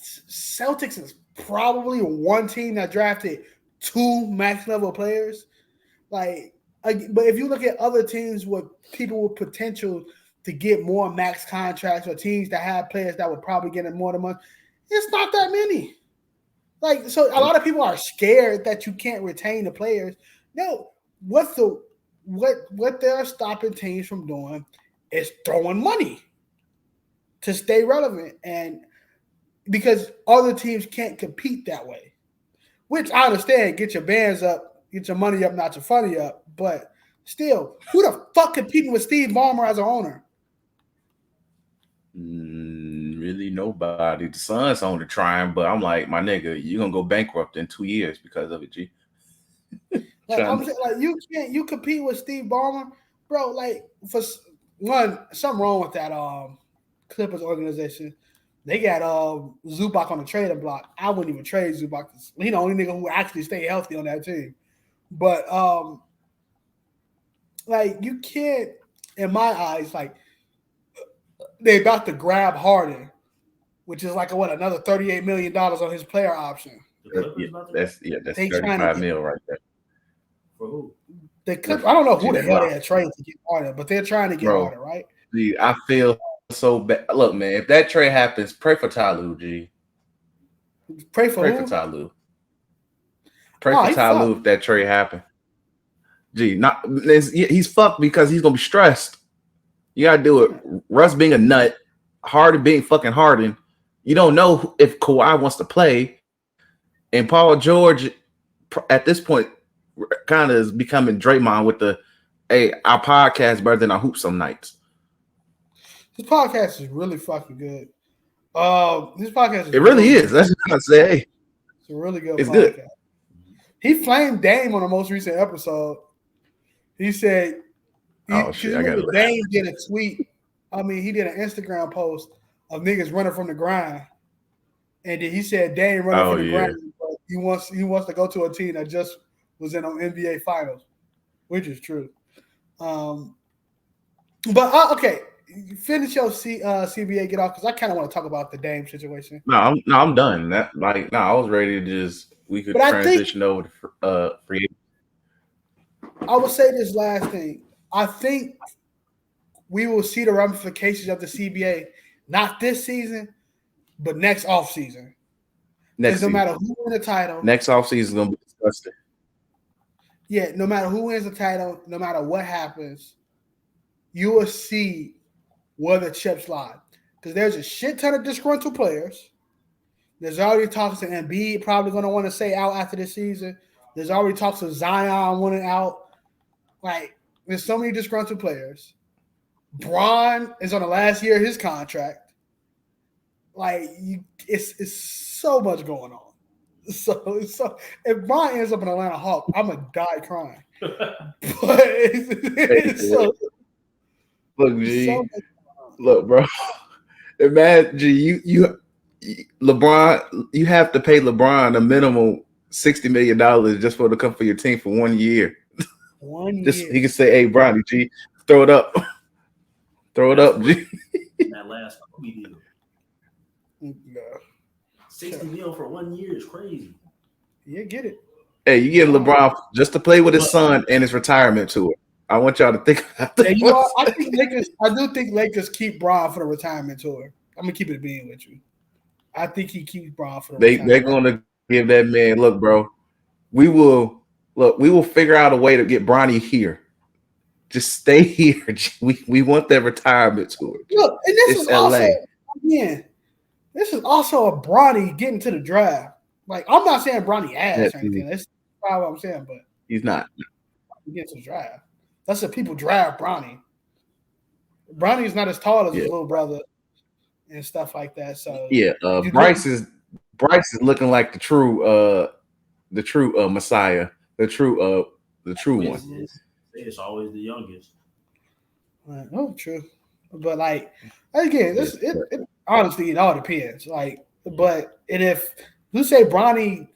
Celtics is probably one team that drafted 2 max level players. But if you look at other teams with people with potential to get more max contracts or teams that have players that would probably get more than money, it's not that many. So a lot of people are scared that you can't retain the players. No, what they're stopping teams from doing is throwing money to stay relevant, and because other teams can't compete that way, which I understand. Get your bands up, get your money up, not your funny up. But still, who the fuck competing with Steve Ballmer as an owner? Really nobody. The Suns on the trying, but I'm like, my nigga, you're gonna go bankrupt in 2 years because of it, G. I'm saying, you compete with Steve Ballmer, bro. Like for one, something wrong with that Clippers organization. They got Zubac on the trading block. I wouldn't even trade Zubac. He's the only nigga who actually stay healthy on that team. But you can't, in my eyes, they about to grab Harden, which is another $38 million on his player option. That's they 35 mil right there. For who? I don't know who the hell they had traded to get Harden, but they're trying to get Harden, right? Gee, I feel so bad. Look, man, if that trade happens, pray for Ty Lue, G. Pray for Ty Lue. Pray for Ty Lue if that trade happens. Gee, he's fucked because he's gonna be stressed. You gotta do it. Russ being a nut, Harden being fucking Harden. You don't know if Kawhi wants to play, and Paul George at this point kind of is becoming Draymond with the, hey, our podcast better than our hoop some nights. This podcast is really fucking good. This podcast is really is. That's what I say. It's a really good. It's podcast. Good. He flamed Dame on the most recent episode. He said, "Oh shit, I got it." Dame did a tweet. I mean, he did an Instagram post of niggas running from the grind, and then he said Dame running from the grind. But he wants to go to a team that just was in on NBA Finals, which is true. But okay, finish your CBA, get off, because I kind of want to talk about the Dame situation. No, I'm done. I was ready to just transition over to free. I would say this last thing. I think we will see the ramifications of the CBA, not this season, but next offseason. No matter who wins the title. Next offseason is going to be disgusting. Yeah, no matter who wins the title, no matter what happens, you will see where the chips lie. Because there's a shit ton of disgruntled players. There's already talks to Embiid probably going to want to stay out after this season. There's already talks of Zion wanting out. Like, there's so many disgruntled players. Bron is on the last year of his contract. Like, it's so much going on. So if Bron ends up in Atlanta Hawk, I'm gonna die crying. But look, G. Look, bro. Imagine, G, you LeBron. You have to pay LeBron a minimum $60 million just for to come for your team for 1 year. 1 year. Just he can say, "Hey, Bronny, G, throw it up, throw it up, G." That last Kobe deal. No. 60 mil for 1 year is crazy. Yeah, get it. Hey, you get LeBron just to play with his son and his retirement tour. I want y'all to think about that. I do think Lakers keep Bron for the retirement tour. I'm gonna keep it being with you. I think he keeps Bron for the retirement. They're gonna give that man, look, bro. We will figure out a way to get Bronny here. Just stay here. We want that retirement tour. Look, and this is LA. This is also a Bronny getting to the draft. Like, I'm not saying Bronny ass or anything. That's not what I'm saying, but he's not. He gets to the draft. That's what people draft Bronny. Bronny's not as tall as his little brother and stuff like that. So Bryce is looking like the true Messiah, the true one. It's always the youngest. Oh, true. But like again, it honestly, it all depends. Like, and if you say Bronny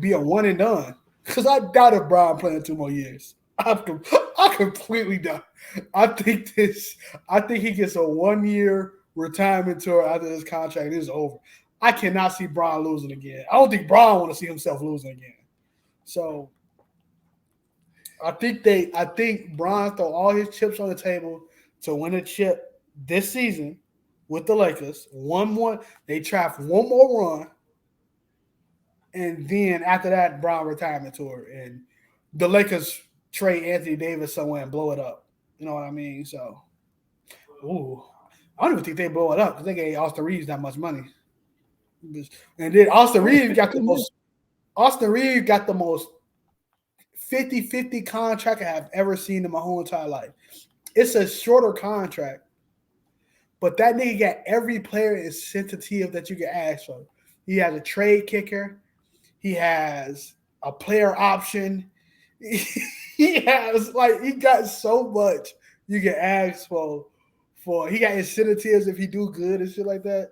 be a one and done, because I doubt if Bron playing 2 more years. I completely doubt. I think he gets a 1 year retirement tour after this contract is over. I cannot see Bron losing again. I don't think Bron want to see himself losing again. So I think Bron throw all his chips on the table to win a chip this season with the Lakers. One more, they try for one more run, and then after that, Bron retirement tour, and the Lakers trade Anthony Davis somewhere and blow it up. You know what I mean? So, I don't even think they blow it up because they gave Austin Reeves that much money. And then Austin Reeves got the most 50-50 contract I have ever seen in my whole entire life. It's a shorter contract, but that nigga got every player incentive that you can ask for. He has a trade kicker. He has a player option. He got so much you can ask for. He got incentives if he do good and shit like that.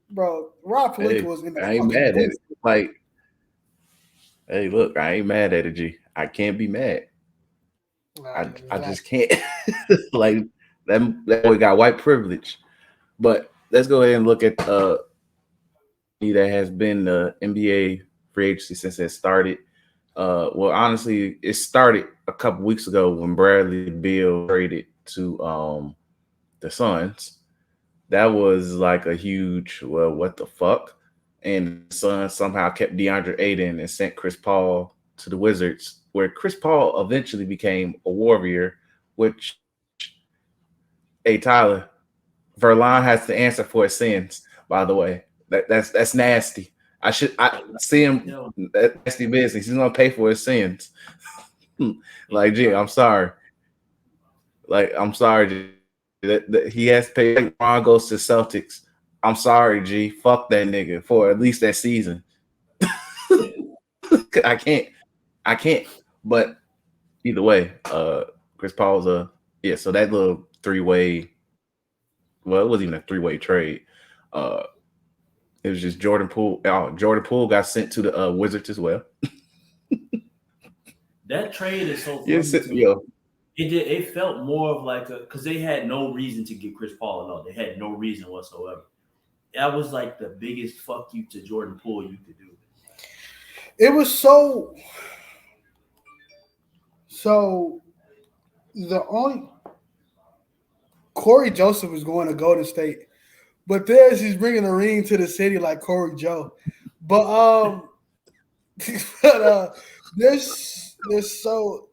Bro, Rob Pelinka was in the I ain't mad at it. Like, hey, look, I ain't mad at it, G. I can't be mad. I just can't. Like, that boy got white privilege. But let's go ahead and look at that has been the NBA free agency since it started. Well, honestly, it started a couple weeks ago when Bradley Beal traded to the Suns. That was like a huge, well, what the fuck? And the Suns somehow kept DeAndre Ayton and sent Chris Paul to the Wizards, where Chris Paul eventually became a Warrior, which, hey, Tyler, Verlon has to answer for his sins, by the way. That's nasty. I see him. That's nasty business. He's gonna pay for his sins. Like, gee, I'm sorry. Like, I'm sorry, G. That he has to pay. Like, Ron goes to Celtics. I'm sorry, G. Fuck that nigga for at least that season. I can't. But either way, Chris Paul's so that little 3-way. Well, it wasn't even a 3-way trade. It was just Jordan Poole. Jordan Poole got sent to the Wizards as well. That trade is so funny. It felt more of like because they had no reason to get Chris Paul at all. They had no reason whatsoever. That was like the biggest fuck you to Jordan Poole you could do. It was so the only Corey Joseph was going to Golden State, but he's bringing a ring to the city like Corey Joe. But there's so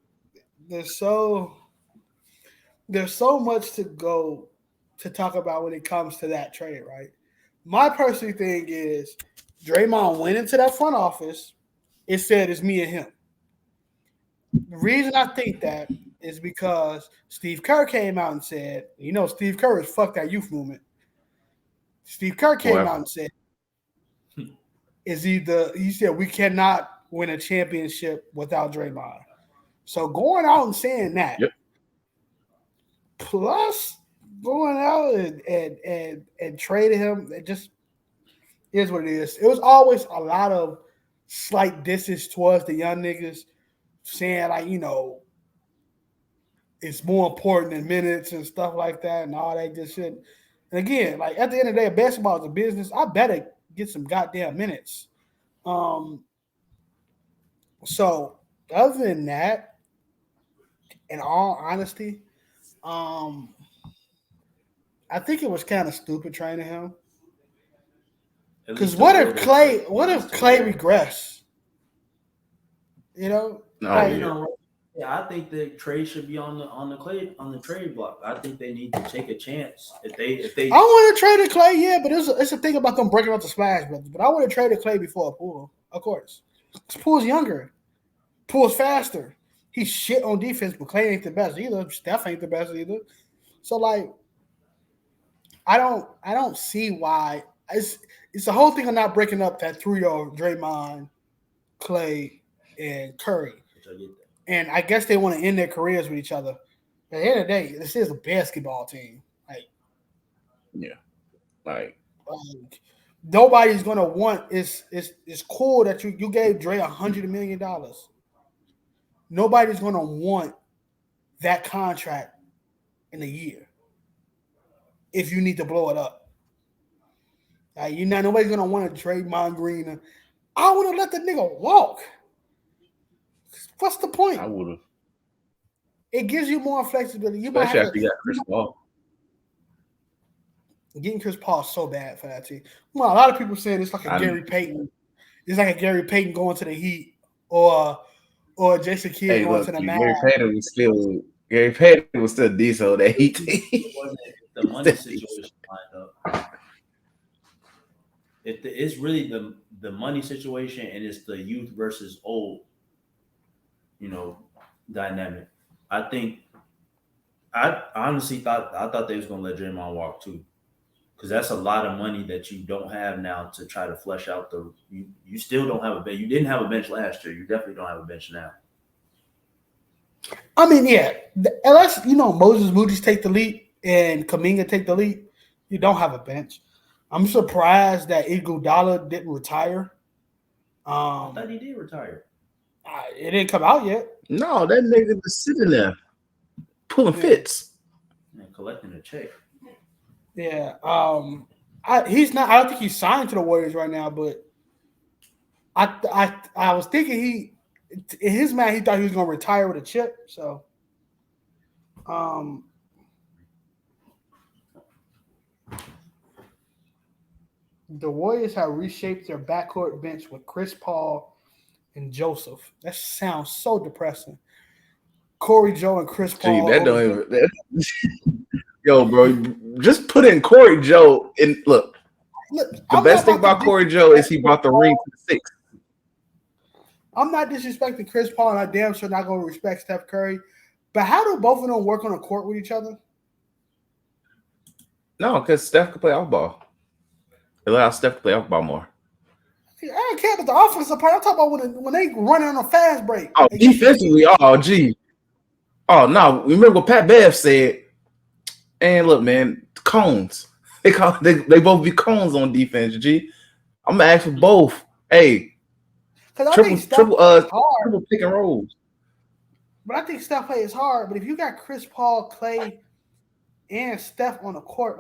much to talk about when it comes to that trade, right? My personal thing is Draymond went into that front office. It said it's me and him. The reason I think that is because Steve Kerr came out and said, Steve Kerr is fuck that youth movement. Steve Kerr came out and said, he said we cannot win a championship without Draymond. So going out and saying that, plus going out and trading him, it just is what it is. It was always a lot of slight distance towards the young niggas, saying like, it's more important than minutes and stuff like that and all that good shit. And again, like at the end of the day, basketball is a business. I better get some goddamn minutes. So other than that, in all honesty, I think it was kind of stupid training him. Because what if Clay regress? I think the trade should be on the trade block. I think they need to take a chance. If they I want to trade Clay, but it's a thing about them breaking up the Splash Brothers. But I would have traded Clay before Poole, of course. Because Poole's younger. Poole's faster. He's shit on defense, but Clay ain't the best either. Steph ain't the best either. So like, I don't see why it's the whole thing of not breaking up that trio of Draymond, Clay, and Curry. And I guess they want to end their careers with each other. At the end of the day, this is a basketball team. Nobody's gonna want. It's cool that you gave Dre $100 million. Nobody's gonna want that contract in a year if you need to blow it up. Nobody's gonna want to trade Draymond Green. I would have let the nigga walk. What's the point? I would have. It gives you more flexibility. Especially after you got Chris Paul. Getting Chris Paul is so bad for that team. Well, a lot of people saying it's like a Gary Payton. It's like a Gary Payton going to the Heat or Jason Kidd going to the Mavs. Gary Payton was still decent on that Heat team. The money situation lined up. It's really the money situation, and it's the youth versus old, dynamic. I honestly thought they was gonna let Draymond walk too, because that's a lot of money that you don't have now to try to flesh out you still don't have a bench. You didn't have a bench last year. You definitely don't have a bench now. I mean, unless Moses Moody's take the leap and Kuminga take the leap, you don't have a bench. I'm surprised that Iguodala didn't retire. I thought he did retire. It didn't come out yet. No, that nigga was sitting there pulling fits and collecting a check. Yeah. He's not. I don't think he's signed to the Warriors right now, but I was thinking in his mind he thought he was gonna retire with a chip. So, the Warriors have reshaped their backcourt bench with Chris Paul and Joseph. That sounds so depressing. Corey Joe and Chris Paul. Gee, that don't even. Yo, bro, just put in Corey Joe and look. The best thing about Corey Joe is he brought the ring to the Sixers. I'm not disrespecting Chris Paul, and I damn sure not going to respect Steph Curry. But how do both of them work on a court with each other? No, because Steph can play off ball. It allows Steph to play off ball more. I don't care about the offensive part. I'm talking about when they running on a fast break. Oh, defensively, gee. Oh, no. Remember what Pat Bev said? And look, man, cones. They both be cones on defense, G. I'm going to ask for both. Hey, triple pick and rolls. But I think Steph play is hard. But if you got Chris Paul, Clay, and Steph on the court,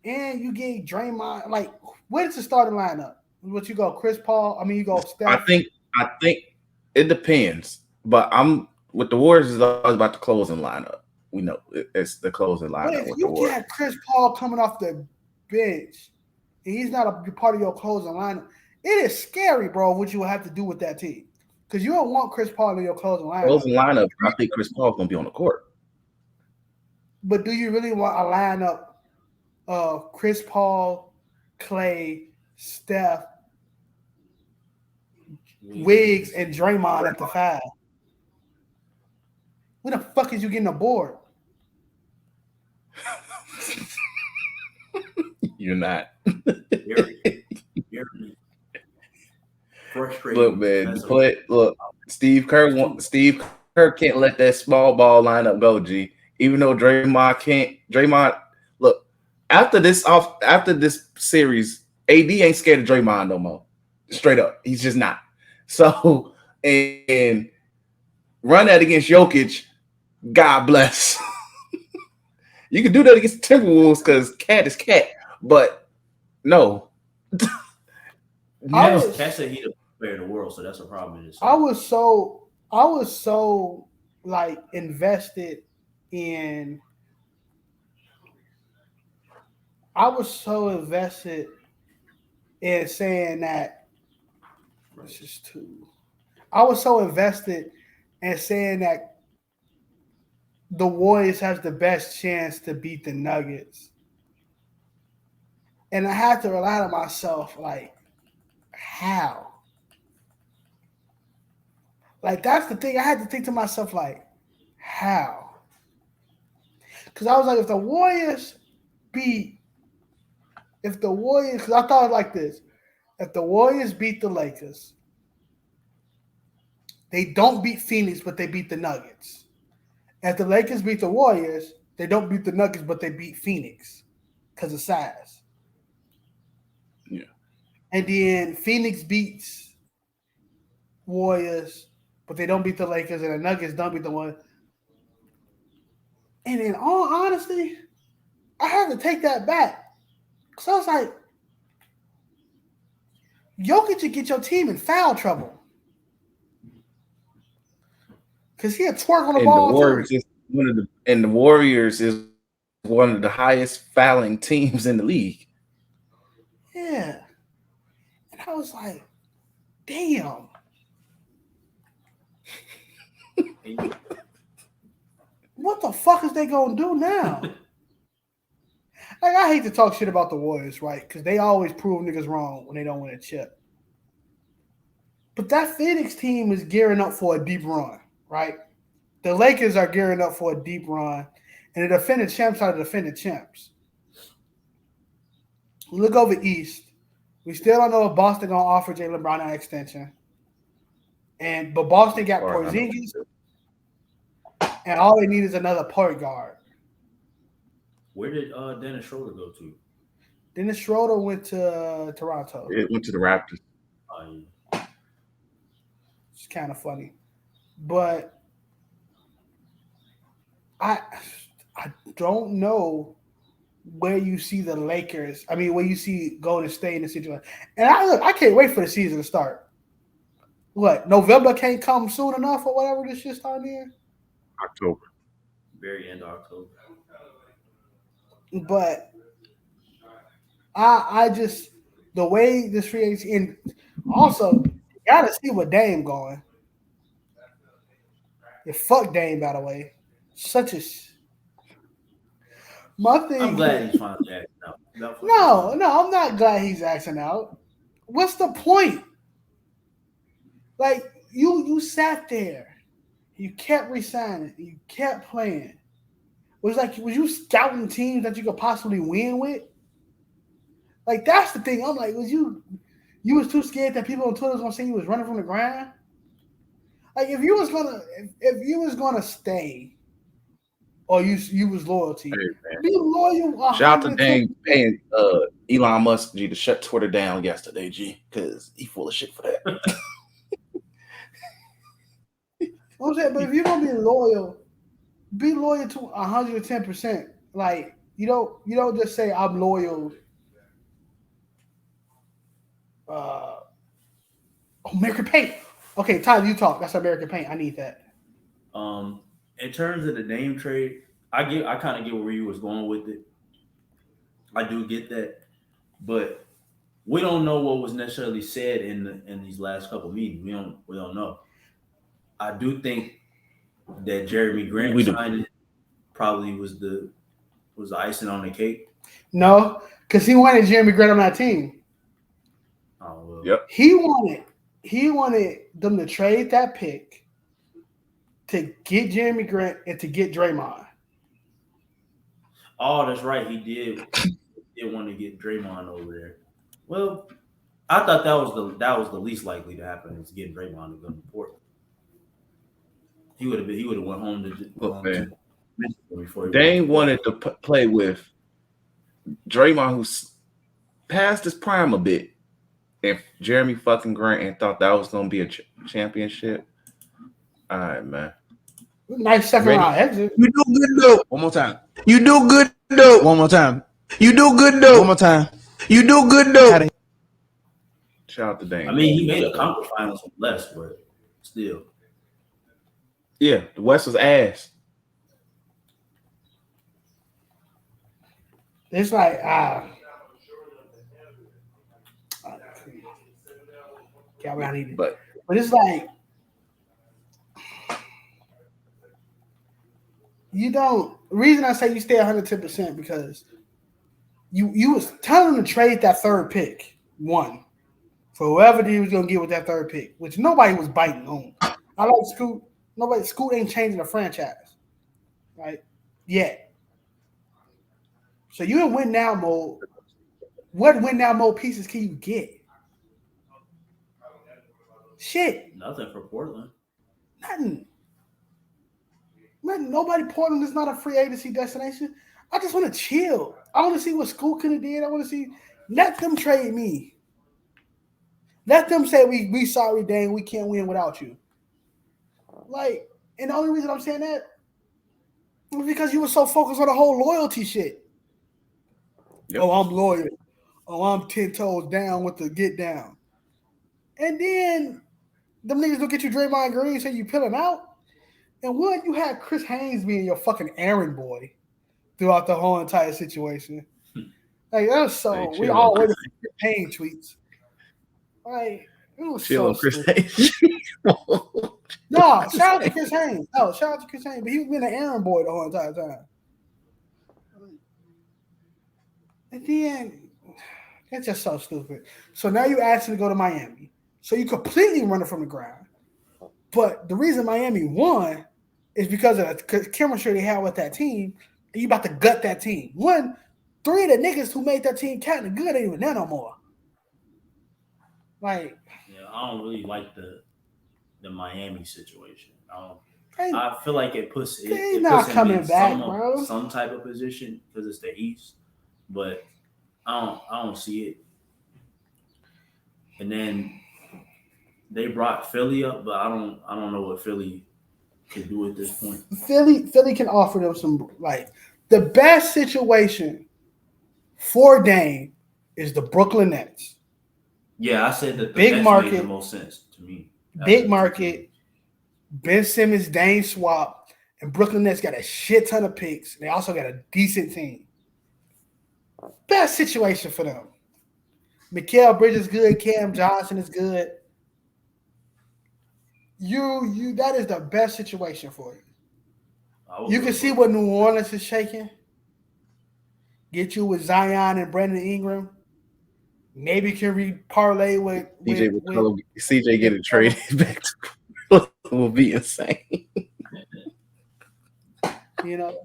and you get Draymond, what is the starting lineup? What you go, Chris Paul? You go Steph. I think it depends. But I'm with the Warriors is always about the closing lineup. We know it's the closing lineup. But if you got Chris Paul coming off the bench, and he's not a part of your closing lineup, it is scary, bro. What you will have to do with that team, because you don't want Chris Paul in your closing lineup. Closing lineup. I think Chris Paul's gonna be on the court. But do you really want a lineup of Chris Paul, Clay, Steph, Wiggs, and Draymond at the 5? Where the fuck is you getting a board? You're not. You're frustrated. Look, man. Steve Kerr can't let that small ball lineup go, G. Even though Draymond can't. Look, after this series, AD ain't scared of Draymond no more. Straight up. He's just not. So, and run that against Jokic, God bless. You can do that against the Timberwolves because cat is cat. But no. Cat said he's the best player in the world, so that's a problem. I was so invested in. I was so invested in saying that. This is 2. I was so invested in saying that the Warriors has the best chance to beat the Nuggets. And I had to rely on myself, how? That's the thing. I had to think to myself, how? Because I was like, because I thought it like this. If the Warriors beat the Lakers, they don't beat Phoenix, but they beat the Nuggets. If the Lakers beat the Warriors, they don't beat the Nuggets, but they beat Phoenix because of size. Yeah. And then Phoenix beats Warriors, but they don't beat the Lakers, and the Nuggets don't beat the Warriors. And in all honesty, I had to take that back. Because I was like, Jokic should get your team in foul trouble. Because he had twerk on the ball. The Warriors is one of the highest fouling teams in the league. Yeah. And I was like, damn. What the fuck is they going to do now? I hate to talk shit about the Warriors, right? Because they always prove niggas wrong when they don't win a chip. But that Phoenix team is gearing up for a deep run, right? The Lakers are gearing up for a deep run, and the defending champs are the defending champs. We look over East. We still don't know if Boston going to offer Jaylen Brown an extension. But Boston got Porzingis, and all they need is another point guard. Where did Dennis Schroeder go to? Dennis Schroeder went to Toronto. It went to the Raptors. Yeah. It's kind of funny. But I don't know where you see the Lakers. I mean, where you see Golden State in the situation. And I can't wait for the season to start. What, November can't come soon enough or whatever this shit starting in? October. Very end of October. But I just the way this free agency, and also you gotta see what Dame going. Yeah, fuck Dame, by the way. Such a my thing. I'm glad he's finally acting out. No, I'm not glad he's acting out. What's the point? Like you sat there, you kept resigning, you kept playing. Was you scouting teams that you could possibly win with? Like that's the thing. I'm like, was you was too scared that people on Twitter was gonna say you was running from the ground? Like if you was gonna stay, or you was loyalty, be loyal. Shout out to Dame paying Elon Musk to shut Twitter down yesterday, G, because he full of shit for that. I'm saying, but if you're gonna be loyal to 110%. Like you don't just say I'm loyal. American Paint. Okay, Tyler, you talk. That's American Paint. I need that. In terms of the name trade, I kind of get where you was going with it. I do get that, but we don't know what was necessarily said in these last couple meetings. We don't know. I do think that Jeremy Grant signing probably was the icing on the cake. No, because he wanted Jeremy Grant on that team. Oh well. Yep. He wanted them to trade that pick to get Jeremy Grant and to get Draymond. Oh, that's right. He did want to get Draymond over there. Well, I thought that was the least likely to happen, is getting Draymond to go to Portland. He would have went home to before Dame wanted to play with Draymond, who's past his prime a bit, and Jeremy fucking Grant, and thought that was going to be a championship. All right, man. Nice second round exit. You do good though. One more time. You do good though. One more time. You do good though. One more time. You do good though. Shout out to Dame. I mean, he made the conference finals with less, but still. Yeah, the West was ass. It's like but it's like you don't. The reason I say you stay 110% because you was telling them to trade that third pick one for whoever he was gonna get with that third pick, which nobody was biting on. I like Scoot. Scoot ain't changing the franchise, right? Yet. So you in win now mode. What win now mode pieces can you get? Shit. Nothing for Portland. Nothing. Nobody. Portland is not a free agency destination. I just want to chill. I want to see what Scoot could have did. I want to see. Let them trade me. Let them say we sorry, Dane. We can't win without you. Like, and the only reason I'm saying that is because you were so focused on the whole loyalty shit. Yep. Oh, I'm loyal. Oh, I'm 10 toes down with the get down. And then them niggas don't get you Draymond Green, so you peeling out. And what you had Chris Haynes being your fucking errand boy throughout the whole entire situation. Like that was so we all waited for Chris Haynes tweets. Like it was chill so Chris Haynes. No, shout out to Chris Haynes. No, shout out to Chris Haynes, but he was being an errand boy the whole entire time. And then that's just so stupid. So now you asked him to go to Miami. So you completely run it from the ground. But the reason Miami won is because of the chemistry they had with that team. And you about to gut that team. 3 of the niggas who made that team kind of good ain't even there no more. Like, yeah, I don't really like the Miami situation. I feel like it puts it not puts coming back, bro. Some type of position because it's the East, but I don't see it. And then they brought Philly up, but I don't know what Philly can do at this point. Philly can offer them some, like, the best situation for Dame is the Brooklyn Nets. Yeah, I said that the Big Nets market, made the most sense to me. Big market, Ben Simmons, Dame swap, and Brooklyn Nets got a shit ton of picks. They also got a decent team. Best situation for them. Mikal Bridges is good. Cam Johnson is good. You that is the best situation for you. You can see what New Orleans is shaking. Get you with Zion and Brandon Ingram. Maybe can parlay with CJ getting traded back to will be insane. You know,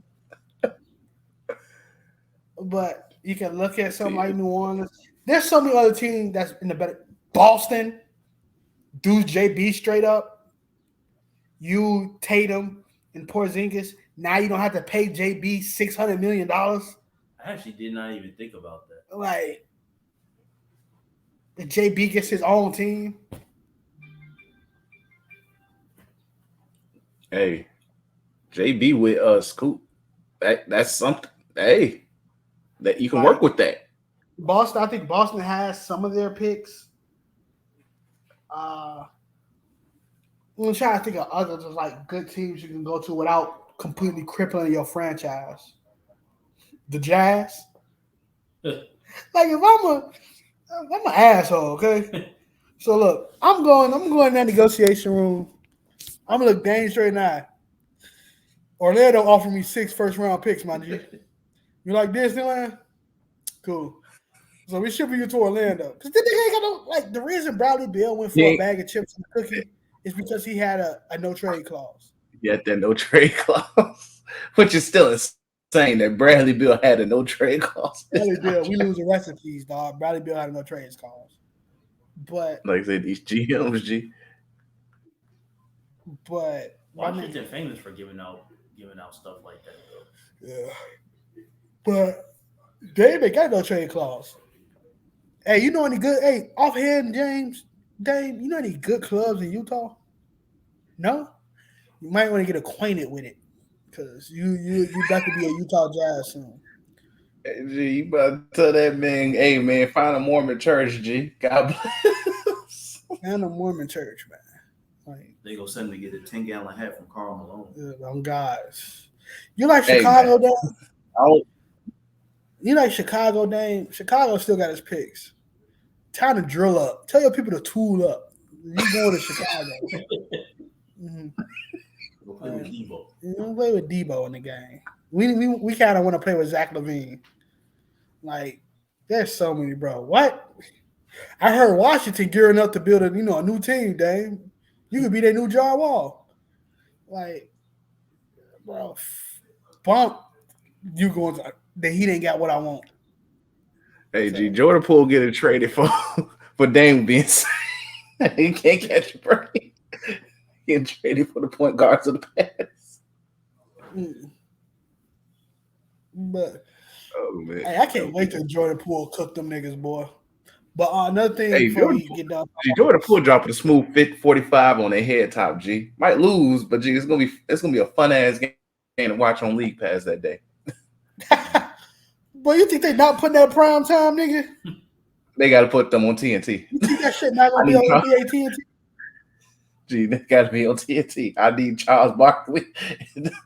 but you can look at something like New Orleans. There's so many other teams that's in the better. Boston, do JB straight up. You Tatum and Porzingis. Now you don't have to pay JB $600 million. I actually did not even think about that. Like, the JB gets his own team. Hey, JB with Scoop. That's something. Hey, that you can work with that. Boston, I think Boston has some of their picks. I'm trying to think of others of like good teams you can go to without completely crippling your franchise. The Jazz. Like if I'm an asshole, okay? So look, I'm going in that negotiation room. I'm gonna look Dame straight in the eye. Orlando offered me 6 first-round picks, my G. You like Disneyland? Cool. So we shipping you to Orlando. Because then they ain't got no, like, the reason Bradley Beal went for a bag of chips and a cookie is because he had a no-trade clause. Yeah, that no-trade clause. Which is still insane that Bradley Beal had a no-trade clause. Bradley Beal, we lose the recipes, dog. Bradley Beal had a no-trade clause. But like I said, these GMs, G. But Washington famous for giving out stuff like that, though. Yeah. But Dame ain't got no trade clause. Hey, you know any good? Hey, offhand, Dame, you know any good clubs in Utah? No? You might want to get acquainted with it because you about to be a Utah Jazz soon. Hey, G, you about to tell that man, hey, man, find a Mormon church, G. God bless. Find a Mormon church, man. Like, they go send him to get a 10-gallon hat from Karl Malone. Oh, guys. You like Chicago, Dame? You like Chicago, Dame? Chicago still got his picks. Time to drill up. Tell your people to tool up. You going to Chicago. Mm-hmm. We'll play with Debo. We'll play with Debo in the game. We kind of want to play with Zach LaVine. Like, there's so many, bro. What? I heard Washington gearing up to build a new team, Dame. You could be their new John Wall. Like, bro, bump. You going to the Heat ain't got what I want. Hey, G, Jordan Poole getting traded for Dame being he can't catch a break. Getting traded for the point guards of the past. But man. Hey, I can't wait till Jordan Poole cook them niggas, boy. But another thing before we get done, Jordan Poole dropping a smooth 45 on their head top. G might lose, but G, it's gonna be a fun ass game to watch on League Pass that day. Boy, you think they not putting that prime time, nigga? They got to put them on TNT. You think that shit not gonna be on TNT? Gee, they got to be on TNT. I need Charles Barkley.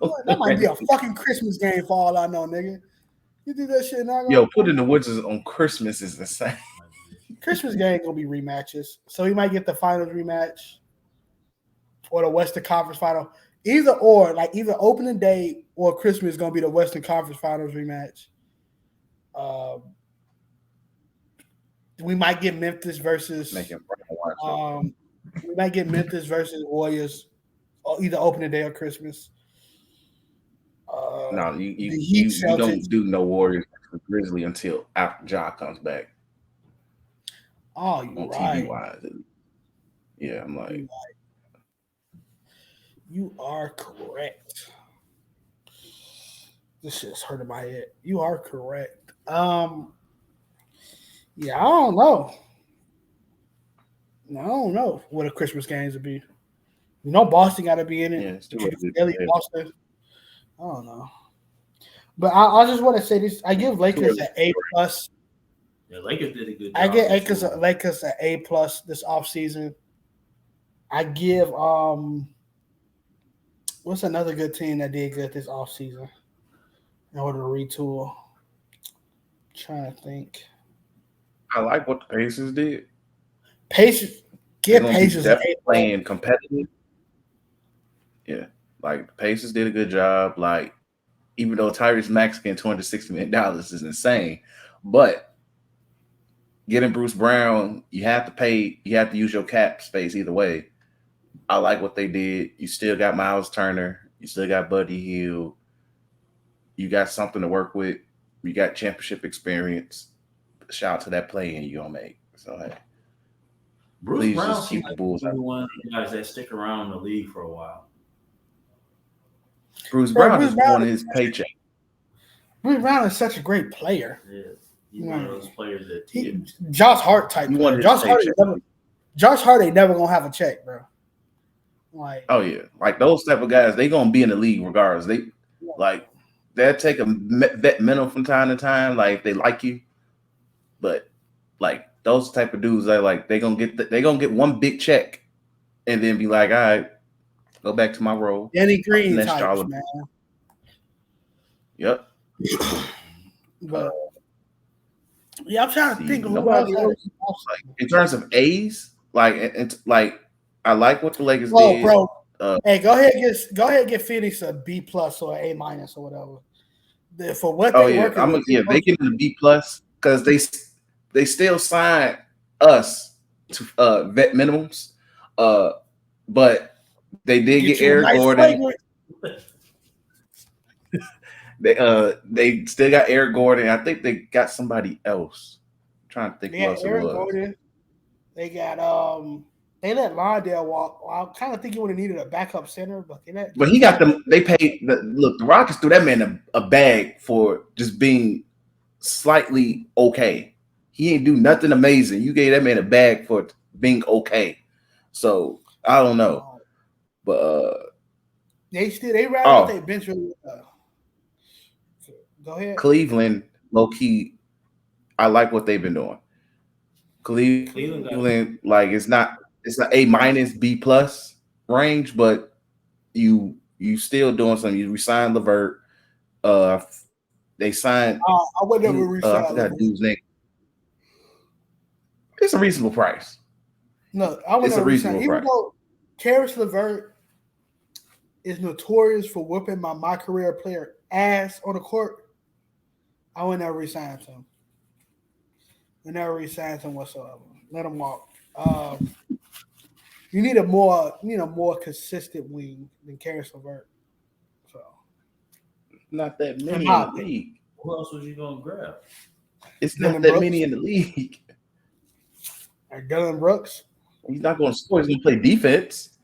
Boy, that might be a fucking Christmas game for all I know, nigga. You think that shit not gonna? Yo, putting the Wizards on Christmas is insane. Christmas game gonna be rematches, so he might get the finals rematch or the Western Conference final. Either opening day or Christmas is gonna be the Western Conference Finals rematch. We might get Memphis versus. We might get Memphis versus Warriors, either opening day or Christmas. No, you don't do no Warriors versus Grizzly until after Ja comes back. Oh, you're on right. TV wise. Yeah, I'm like. You are correct. This shit's hurting my head. You are correct. Yeah, I don't know. I don't know what a Christmas games would be. Boston got to be in it. Yeah, it's too early. Boston. I don't know. But I just want to say this: I give Lakers an A plus. Yeah, Lakers did a good job. I get Lakers an A plus this offseason. I give what's another good team that did good this offseason in order to retool? Trying to think. I like what the Pacers did. Pacers definitely playing competitive. Yeah, like the Pacers did a good job. Like, even though Tyrese Maxey getting $260 million is insane, but getting Bruce Brown, you have to pay. You have to use your cap space either way. I like what they did. You still got Miles Turner. You still got Buddy Hield. You got something to work with. You got championship experience. Shout out to that play-in you're going to make. So, hey. Bruce Brown seems like one of the guys that stick around in the league for a while. Bruce Brown just wanted his paycheck. Bruce Brown is such a great player. Yeah. He's one of those players that Josh Hart type player. Josh Hart ain't never gonna have a check, bro. Like, oh yeah, like those type of guys, they gonna be in the league regardless. They'll take a vet minimum from time to time, like if they like you. But like those type of dudes, they gonna get one big check, and then be like, all right, go back to my role. Danny Green types, man. Yep. But yeah, I'm trying to think of nobody else. Like, in terms of A's, I like what the Lakers did. Bro. Hey, go ahead and get Phoenix a B plus or A minus or whatever. For what they working with, they get a B plus because they still signed us to vet minimums, but they did get Eric Gordon. They still got Eric Gordon. I think they got somebody else. I'm trying to think who else Eric it was. Gordon. They got they let Londale walk. I kind of think he would have needed a backup center, but he got them. They paid. The Rockets threw that man a bag for just being slightly okay. He ain't do nothing amazing. You gave that man a bag for being okay. So I don't know, but they ran out their bench. Go ahead. Cleveland, low key, I like what they've been doing. Cleveland, like it's an A minus B plus range, but you still doing something. You resigned LeVert. They signed. I would never resign. I forgot dude's name. It's a reasonable price. No, I would never resign. Even though Karis LeVert is notorious for whooping my career player ass on the court, I would never resign him. I never resign him whatsoever. Let him walk. You need a more consistent wing than Karis LeVert. So not that many in the league. Who else was you gonna grab? It's not that many in the league. Like Dylan Brooks. He's not going to score. He's going to play defense.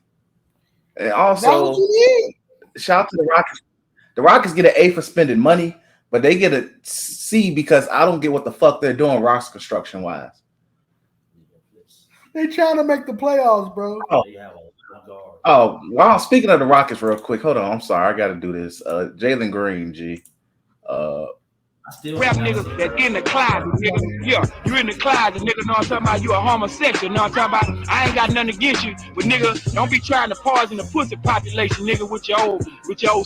And also, shout out to the Rockets. The Rockets get an A for spending money, but they get a C because I don't get what the fuck they're doing roster construction wise. They trying to make the playoffs, bro. Wow. Speaking of the Rockets, real quick, hold on. I'm sorry, I got to do this. Jalen Green, G. Rap niggas that in the closet, nigga. Yeah, you in the closet, nigga. Know what I'm talking about? You a homosexual. Know what I'm talking about? I ain't got nothing against you, but nigga, don't be trying to poison the pussy population, nigga, with your old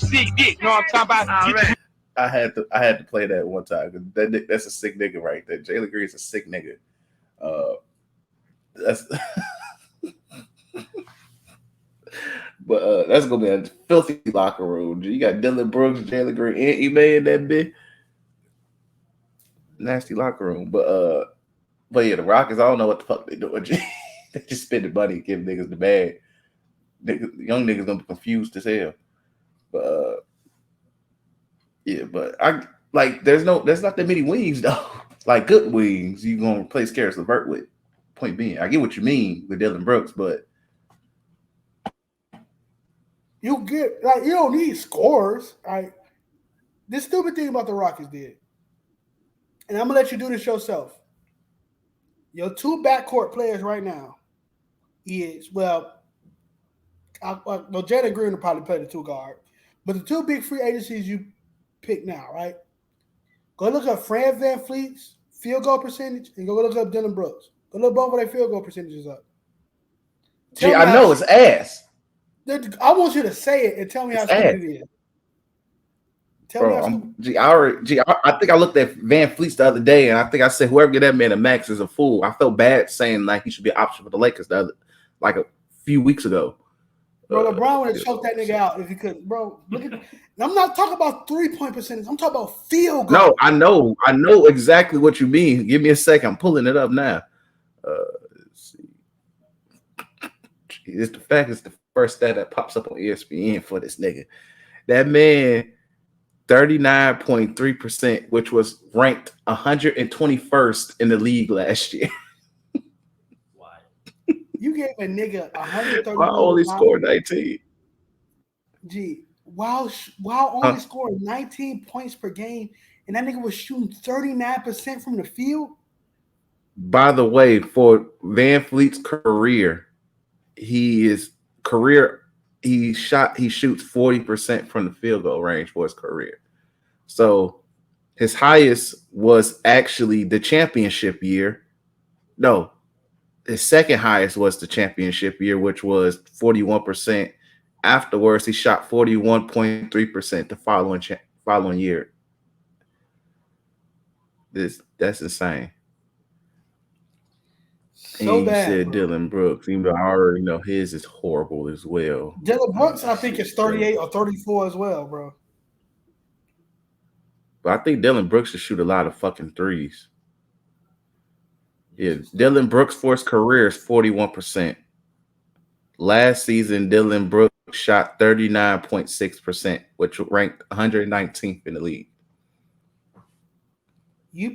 sick dick. Know what I'm talking about? All right. I had to play that one time. That's a sick nigga right there. Jalen Green's a sick nigga. That's but that's gonna be a filthy locker room. You got Dylan Brooks, Jalen Green, and Ime in that bitch. Nasty locker room. But yeah, the Rockets, I don't know what the fuck they doing. They just spending money, giving niggas the bag. Young niggas gonna be confused as hell. But yeah, but there's not that many wings though. Like good wings, you gonna replace Karis LeVert with. Point being, I get what you mean with Dylan Brooks, but you don't need scores. Right? This stupid thing about the Rockets did, and I'm gonna let you do this yourself. Your two backcourt players right now is Jalen Green will probably play the two guard, but the two big free agencies you pick now, right? Go look up Fred VanVleet's field goal percentage and go look up Dillon Brooks. Go look both of their field goal percentages up. Gee, I know it's ass. I want you to say it and tell me how stupid it is. Tell me how stupid. I think I looked at VanVleet's the other day, and I think I said whoever get that man a max is a fool. I felt bad saying like he should be an option for the Lakers a few weeks ago. Bro, LeBron would have choked that nigga out if he couldn't. Bro, look at. I'm not talking about 3-point percentage. I'm talking about field goal. No, I know exactly what you mean. Give me a second. I'm pulling it up now. Let's see. It's the first stat that pops up on ESPN for this nigga. That man, 39.3%, which was ranked 121st in the league last year. Why? You gave a nigga 130. Why only scored 19? Gee, while only scoring 19 points per game, and that nigga was shooting 39% from the field. By the way, for VanVleet's career, he shoots 40% from the field goal range for his career. So his highest was actually the championship year. No, his second highest was the championship year, which was 41%. Afterwards, he shot 41.3% the following year. That's insane. So and bad. You said bro. Dillon Brooks, even though I already know his is horrible as well. Dillon Brooks, I think, is 38 or 34 as well, bro. But I think Dillon Brooks should shoot a lot of fucking threes. Yeah, Dillon Brooks for his career is 41%. Last season, Dillon Brooks shot 39.6%, which ranked 119th in the league.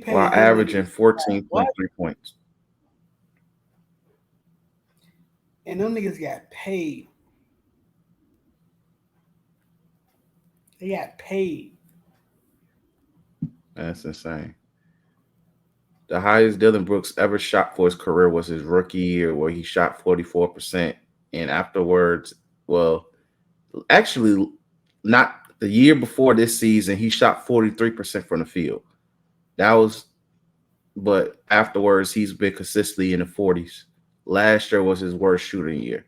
While averaging 14.3 points. And them niggas got paid. They got paid. That's insane. The highest Dillon Brooks ever shot for his career was his rookie year, where he shot 44%. And afterwards, well, actually, not the year before this season, he shot 43% from the field. But afterwards, he's been consistently in the 40s. Last year was his worst shooting year.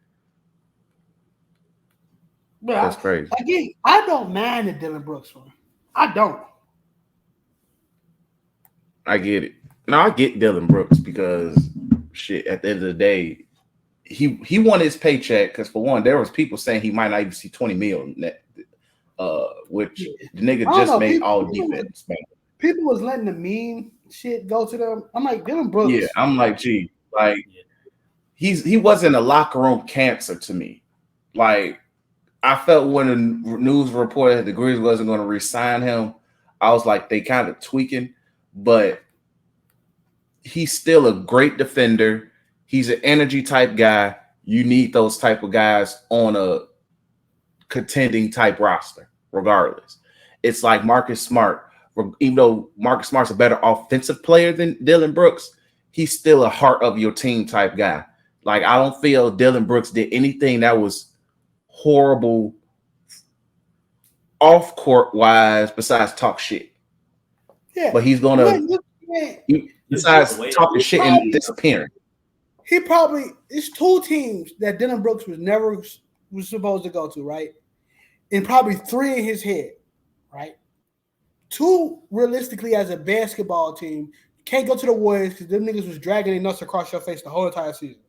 But that's crazy. Again, I don't mind the Dillon Brooks one. I don't. I get it. No, I get Dillon Brooks because shit, at the end of the day, he wanted his paycheck because for one, there was people saying he might not even see 20 mil net, which the nigga just made all defense. People was letting the meme shit go to them. I'm like, Dillon Brooks. Yeah, I'm like, gee, like he wasn't a locker room cancer to me. Like, I felt when the news reported that the Grizzlies wasn't going to re-sign him, I was like, they kind of tweaking, but he's still a great defender. He's an energy type guy. You need those type of guys on a contending type roster, regardless. It's like Marcus Smart. Even though Marcus Smart's a better offensive player than Dillon Brooks, he's still a heart of your team type guy. Like, I don't feel Dillon Brooks did anything that was horrible off court wise besides talk shit. Yeah, but he's gonna besides talking shit and disappearing. It's two teams that Dillon Brooks was supposed to go to, right? And probably three in his head, right? Two, realistically, as a basketball team, can't go to the Warriors because them niggas was dragging their nuts across your face the whole entire season.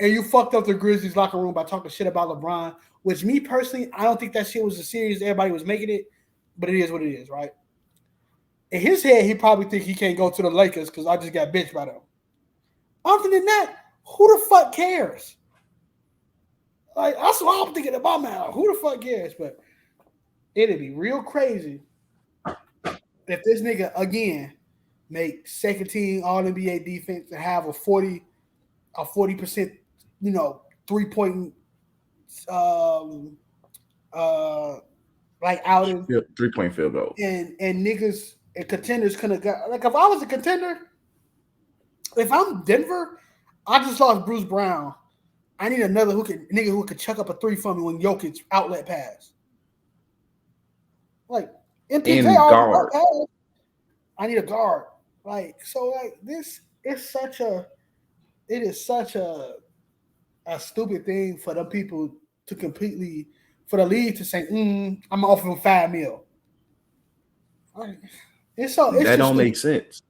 And you fucked up the Grizzlies locker room by talking shit about LeBron, which me personally, I don't think that shit was as serious as everybody was making it, but it is what it is, right? In his head, he probably think he can't go to the Lakers because I just got bitched by them. Other than that, who the fuck cares? Like, that's what I'm thinking about now. Who the fuck cares? But it'd be real crazy if this nigga again make second team All NBA defense and have a 40% 3-point like outing. 3-point field goal. And niggas and contenders couldn't got like if I was a contender, if I'm Denver, I just lost Bruce Brown. I need another nigga who could chuck up a three for me when Jokic outlet pass. Like, MPJ guard. I need a guard. This is such a stupid thing for the people to completely for the league to say, I'm offering $5 million. That don't make sense.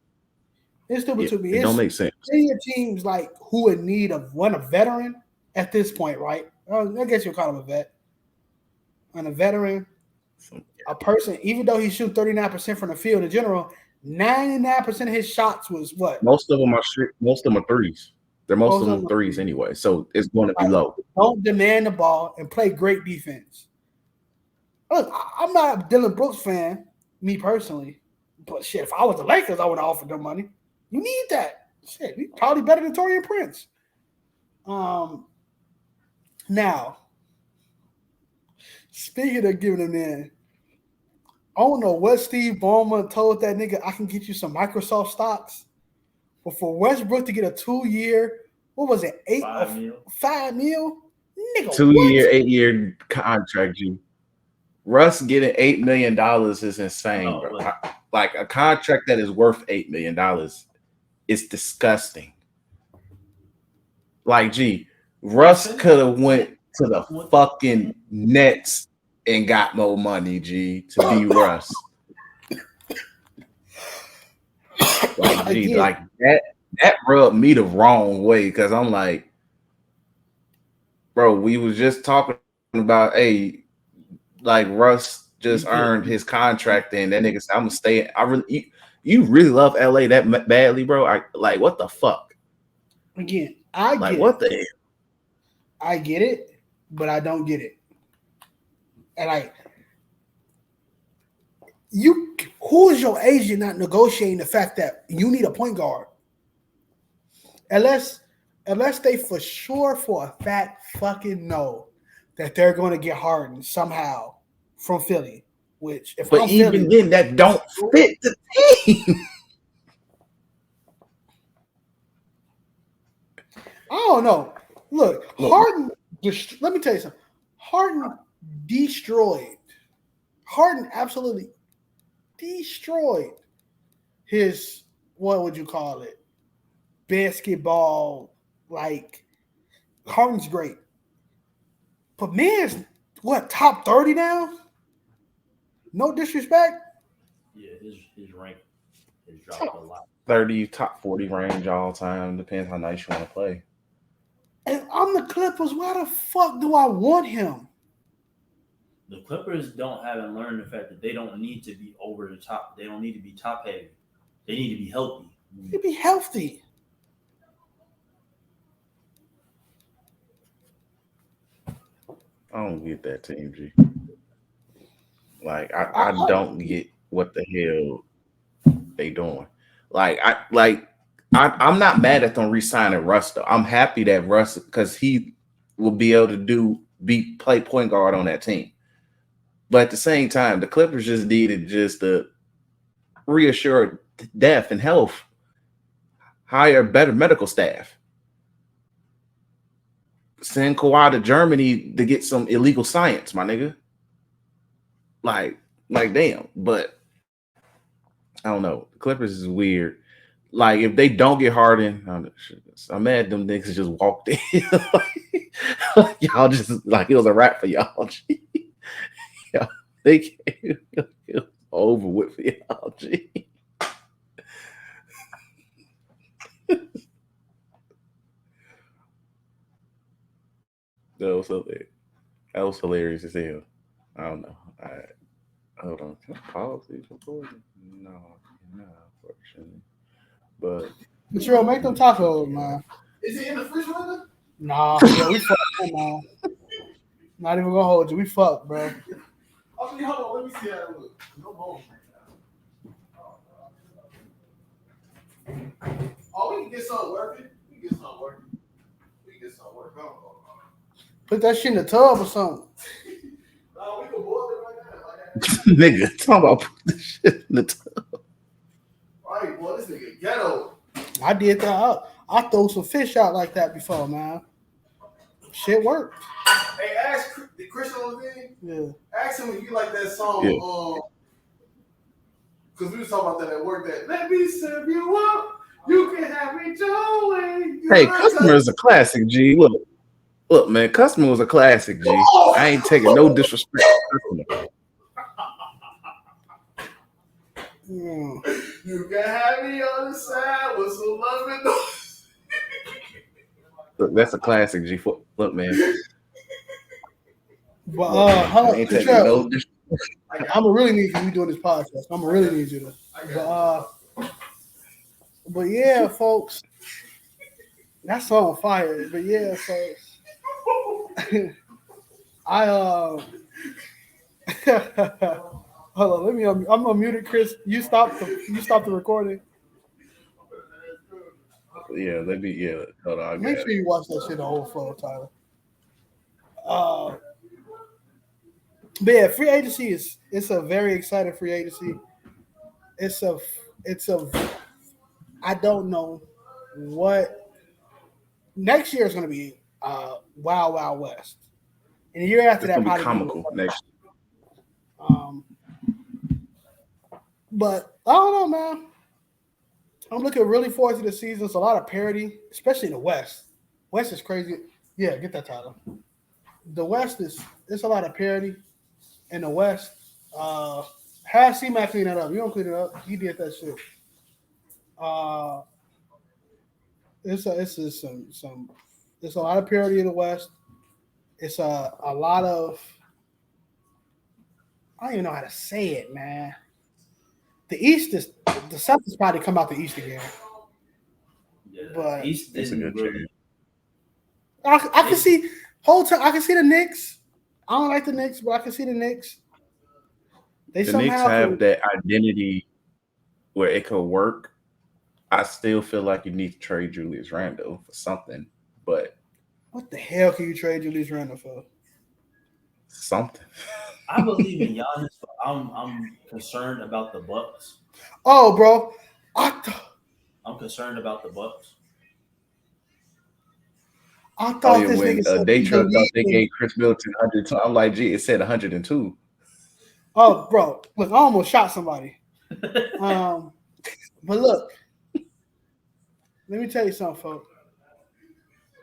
It's stupid to me. It don't make sense. Many teams like who in need of a veteran at this point, right? I guess you'll call him a vet. And a veteran, a person, even though he shoots 39% from the field in general, 99% of his shots was what? Most of them are threes. They're most of them threes anyway, so it's going to be low. Don't demand the ball and play great defense. Look, I'm not a Dylan Brooks fan, me personally, but shit, if I was the Lakers, I would have offered them money. You need that. Shit, we probably better than Taurean Prince. Now, speaking of giving him in, I don't know what Steve Ballmer told that nigga, I can get you some Microsoft stocks. But for Westbrook to get a 2-year, what was it? $5 million? Nigga, 2-year, 8-year contract, G. Russ getting $8 million is insane, bro. Like a contract that is worth $8 million is disgusting. Like, G, Russ could have went to the fucking Nets and got more money, G, to be Russ. Like, G, like that rubbed me the wrong way because I'm like, bro, we was just talking about, hey, like Russ just earned his contract and that nigga said, I'm gonna stay. You really love LA that badly, bro? Like, what the fuck? Again, I get like, what the hell? I get it, but I don't get it. And who is your agent not negotiating the fact that you need a point guard? Unless they for sure for a fact fucking know that they're going to get Harden somehow from Philly. But even then, that don't fit the team. I don't know. Look, Harden. Let me tell you something. Harden absolutely destroyed his, what would you call it? Basketball. Like, Harden's great. But man's, top 30 now? No disrespect. Yeah, his rank has dropped a lot. 30, top 40 range all time. Depends how nice you want to play. And I'm the Clippers. Why the fuck do I want him? The Clippers haven't learned the fact that they don't need to be over the top. They don't need to be top heavy. They need to be healthy. They need to be healthy. I don't get that team, G. Like, I don't get what the hell they doing. I'm not mad at them re-signing Russ, though. I'm happy that Russ, because he will be able to play point guard on that team. But at the same time, the Clippers just needed just to reassure depth and health, hire better medical staff, send Kawhi to Germany to get some illegal science, my nigga. Like damn. But I don't know. The Clippers is weird. Like, if they don't get Harden, I'm mad them niggas just walked in. Y'all just, like, it was a wrap for y'all. Yeah, they came over with for y'all. G. That was hilarious as hell. I don't know. Hold on. Can I pause these recordings? No, unfortunately. But Cheryl, make them tacos, man. Is it in the refrigerator? Nah, yeah, we fucked, man. Not even gonna hold you. We fucked, bro. Okay, hold on. Let me see how it looks. No more. Oh, we can get something working. Put that shit in the tub or something. No, we can boil it right now. nigga, talking about put this shit in the tub. All right, boy, this nigga ghetto. I did that. I throw some fish out like that before, man. Shit worked. Hey, ask the Christian on the thing. Yeah. Ask him if you like that song. Because we was talking about that at work. That let me serve you up. You can have me Joey. Hey, Customer is a classic, G. Look, man, Customer was a classic, G. I ain't taking no disrespect to Customer. You can have me on the side with some love and noise. Look, that's a classic, G. Look, man. But I ain't taking no disrespect. I'm gonna really need you doing this podcast. I'm gonna really need you to. But yeah, folks, that's on fire. But yeah, folks, I hold on. Let me. I'm gonna mute it, Chris. You stop the recording. Yeah, let me. Yeah, hold on. Make sure you watch that shit the whole flow, Tyler. But yeah, free agency it's a very exciting free agency. It's a I don't know what next year is going to be. Wild West, and the year after that probably probably comical next. But I don't know, man. I'm looking really forward to the season. It's a lot of parity, especially in the West. West is crazy. Yeah, get that title. The West it's a lot of parity in the West. Have C-Mac clean that up. You don't clean it up. He did that shit. It's a lot of parity in the West. It's a lot of I don't even know how to say it, man. The East is the South is probably come out the East again. Yeah, but East isn't really. I can see whole time. I can see the Knicks. I don't like the Knicks, but I can see the Knicks. The Knicks have that identity where it could work. I still feel like you need to trade Julius Randle for something, but what the hell can you trade Julius Randle for? Something. I believe in Giannis, but I'm concerned about the Bucks. Oh, bro, I'm concerned about the Bucks. I thought this when Daytrip thought they gave Chris Middleton 100. I'm like, gee, it said 102. Oh, bro, look, I almost shot somebody. But look, let me tell you something, folks.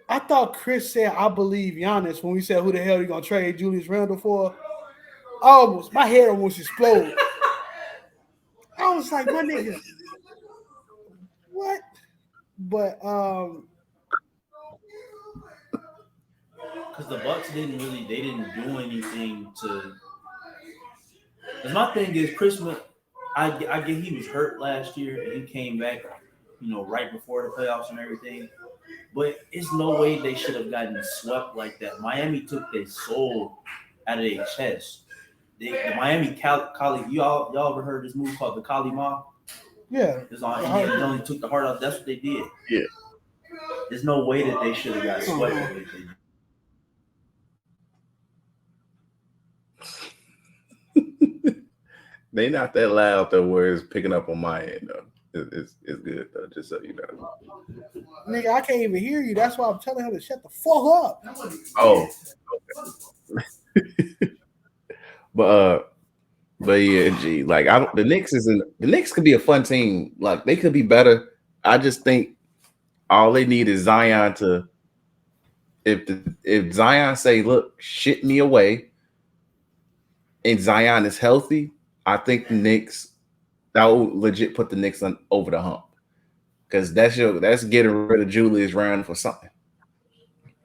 I thought Chris said, I believe Giannis when we said, who the hell are you going to trade Julius Randle for? My head almost exploded. I was like, my nigga, what? But, because the Bucks didn't do anything to. Because my thing is, I get he was hurt last year and he came back, right before the playoffs and everything. But it's no way they should have gotten swept like that. Miami took their soul out of their chest. The Miami Kali, y'all ever heard this movie called The Kali Ma? Yeah. It's on. He only took the heart out. That's what they did. Yeah. There's no way that they should have got swept the way they did. They not that loud though, where it's picking up on my end though. It's good though, just so you know. Nigga, I can't even hear you. That's why I'm telling him to shut the fuck up. Oh. Okay. But yeah, G, like the Knicks could be a fun team. Like they could be better. I just think all they need is Zion to if Zion say, look, shit me away, and Zion is healthy, I think the Knicks that will legit put the Knicks over the hump. Because that's getting rid of Julius Randle for something.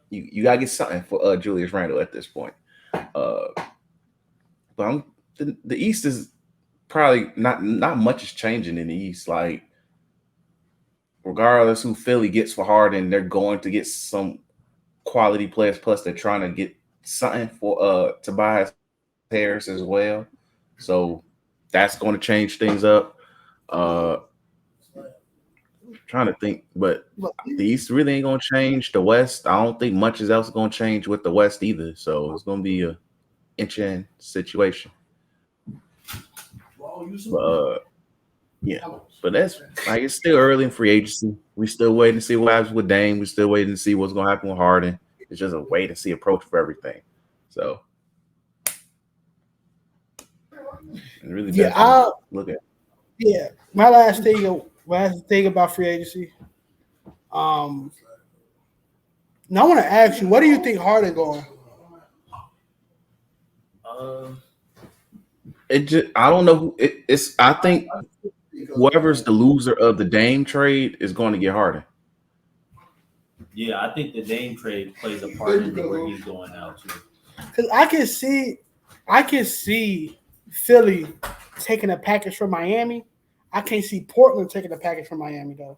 You gotta get something for Julius Randle at this point. But the East is probably not much is changing in the East. Like regardless who Philly gets for Harden, they're going to get some quality players. Plus, they're trying to get something for Tobias Harris as well. So that's going to change things up. Trying to think, but the East really ain't gonna change. The West, I don't think much else is gonna change with the West either. So it's gonna be a inch-in situation. Yeah, but that's like it's still early in free agency. We still waiting to see what happens with Dame. We still waiting to see what's gonna happen with Harden. It's just a wait and see approach for everything. So it really look at. Yeah, my last thing about free agency. Now I want to ask you, what do you think Harden going? I don't know who it's. I think whoever's the loser of the Dame trade is going to get Harden. Yeah, I think the Dame trade plays a part in where he's going now too. Because I can see Philly taking a package from Miami. I can't see Portland taking a package from Miami though.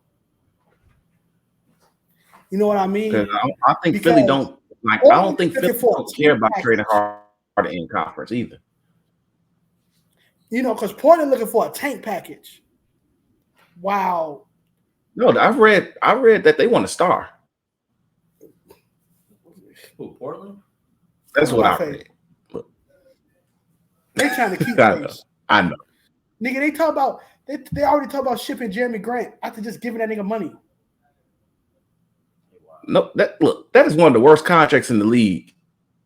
You know what I mean? I think Philly don't like. I don't think Philly don't care about trading Harden in conference either. You know, because Portland looking for a tank package. Wow. No, I read that they want a star. Who, Portland? That's what I read. They trying to keep pace. I know. Nigga, they already talk about shipping Jeremy Grant after just giving that nigga money. No, that is one of the worst contracts in the league.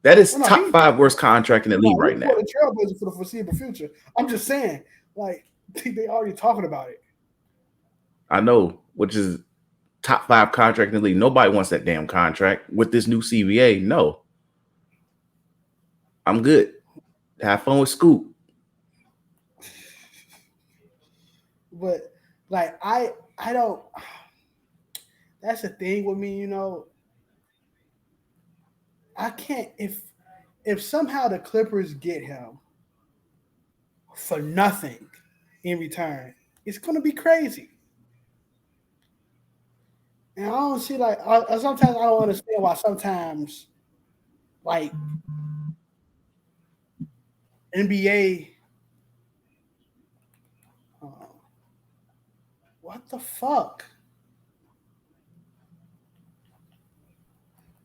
That is top 5 worst contract in the league right now. The trailblazer for the foreseeable future. I'm just saying, like, they already talking about it. I know, which is top 5 contract in the league. Nobody wants that damn contract with this new CBA. No, I'm good. Have fun with Scoop. But like, I don't. That's the thing with me, you know. I can't if somehow the Clippers get him for nothing in return, it's gonna be crazy. And I don't see sometimes I don't understand why sometimes like NBA. What the fuck?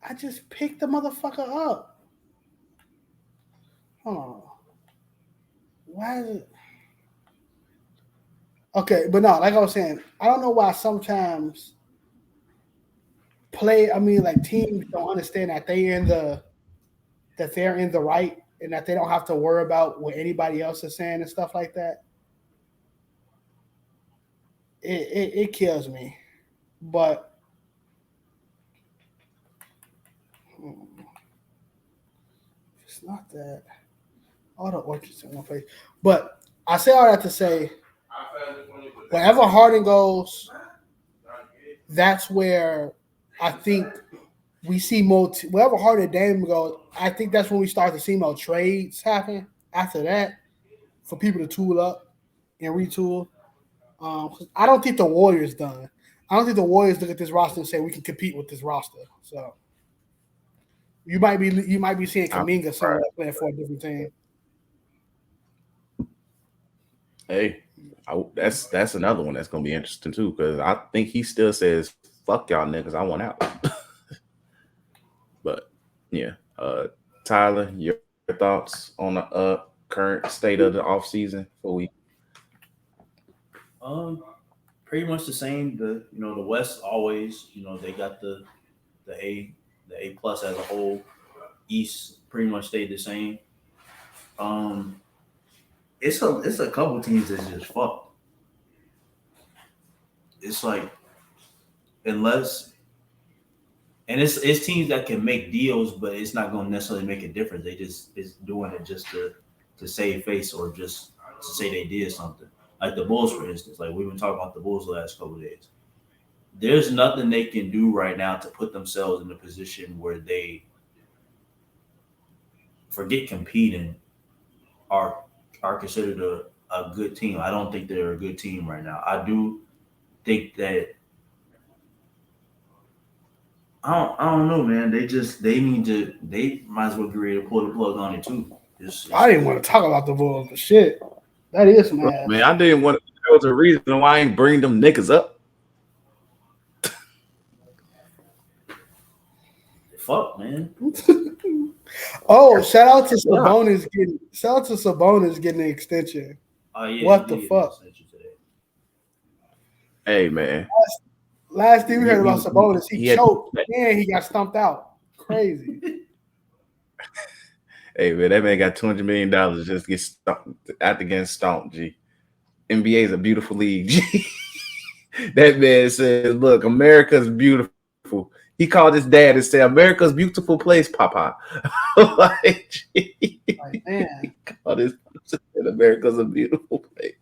I just picked the motherfucker up. Hold on. Why is it? Okay, but no, like I was saying, I don't know why sometimes teams don't understand that they're in the right and that they don't have to worry about what anybody else is saying and stuff like that. It kills me. But it's not that. All the orchards in one place. But I say all that to say, wherever Harden goes, that's where I think we see more. Wherever Harden and Dame goes, I think that's when we start to see more trades happen. After that, for people to tool up and retool. I don't think the Warriors done. I don't think the Warriors look at this roster and say we can compete with this roster. So you might be seeing Kuminga somewhere playing for a different team. Hey, that's another one that's gonna be interesting too, because I think he still says "fuck y'all niggas, I want out." But yeah, Tyler, your thoughts on the current state of the offseason before we? Pretty much the same. The West always, they got the A plus as a whole. East pretty much stayed the same. It's a couple teams that's just fucked. It's like unless, and it's teams that can make deals, but it's not going to necessarily make a difference. They just is doing it just to save face or just to say they did something. Like the Bulls, for instance. Like we've been talking about the Bulls the last couple of days. There's nothing they can do right now to put themselves in a position where they forget competing are considered a good team. I don't think they're a good team right now. I do think that I don't know, man. They might as well get ready to pull the plug on it too. I didn't want to talk about the Bulls, but shit, that is some ass. Man, I didn't want. There was a reason why I ain't bring them niggas up. Fuck, man. Shout out to Sabonis getting the extension. Oh yeah. What the fuck? Hey man. Last thing we heard about Sabonis, he choked and he got stumped out. Crazy. Hey man, that man got $200 million just to get stomped after getting stomped, G. NBA is a beautiful league. That man said, "Look, America's beautiful." He called his dad and said, "America's beautiful place, Papa." Like, man. He called his said, "America's a beautiful place."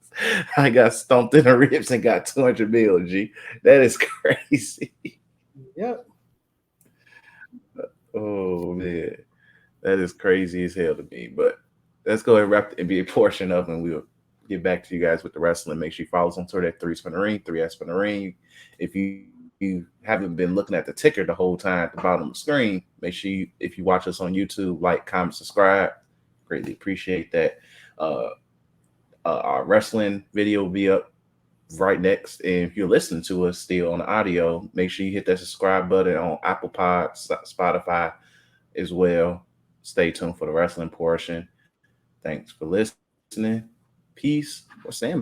I got stomped in the ribs and got 200 mil, G. That is crazy. Yep. Oh man, that is crazy as hell to me. But let's go ahead and wrap the NBA portion up, and we'll get back to you guys with the wrestling. Make sure you follow us on Twitter at 3spinning 3spinning. If you haven't been looking at the ticker the whole time at the bottom of the screen, make sure you, if you watch us on YouTube, like, comment, subscribe. Greatly appreciate that. Our wrestling video will be up right next. And if you're listening to us still on the audio, make sure you hit that subscribe button on Apple Pod, Spotify as well. Stay tuned for the wrestling portion. Thanks for listening. Peace. Or stand by.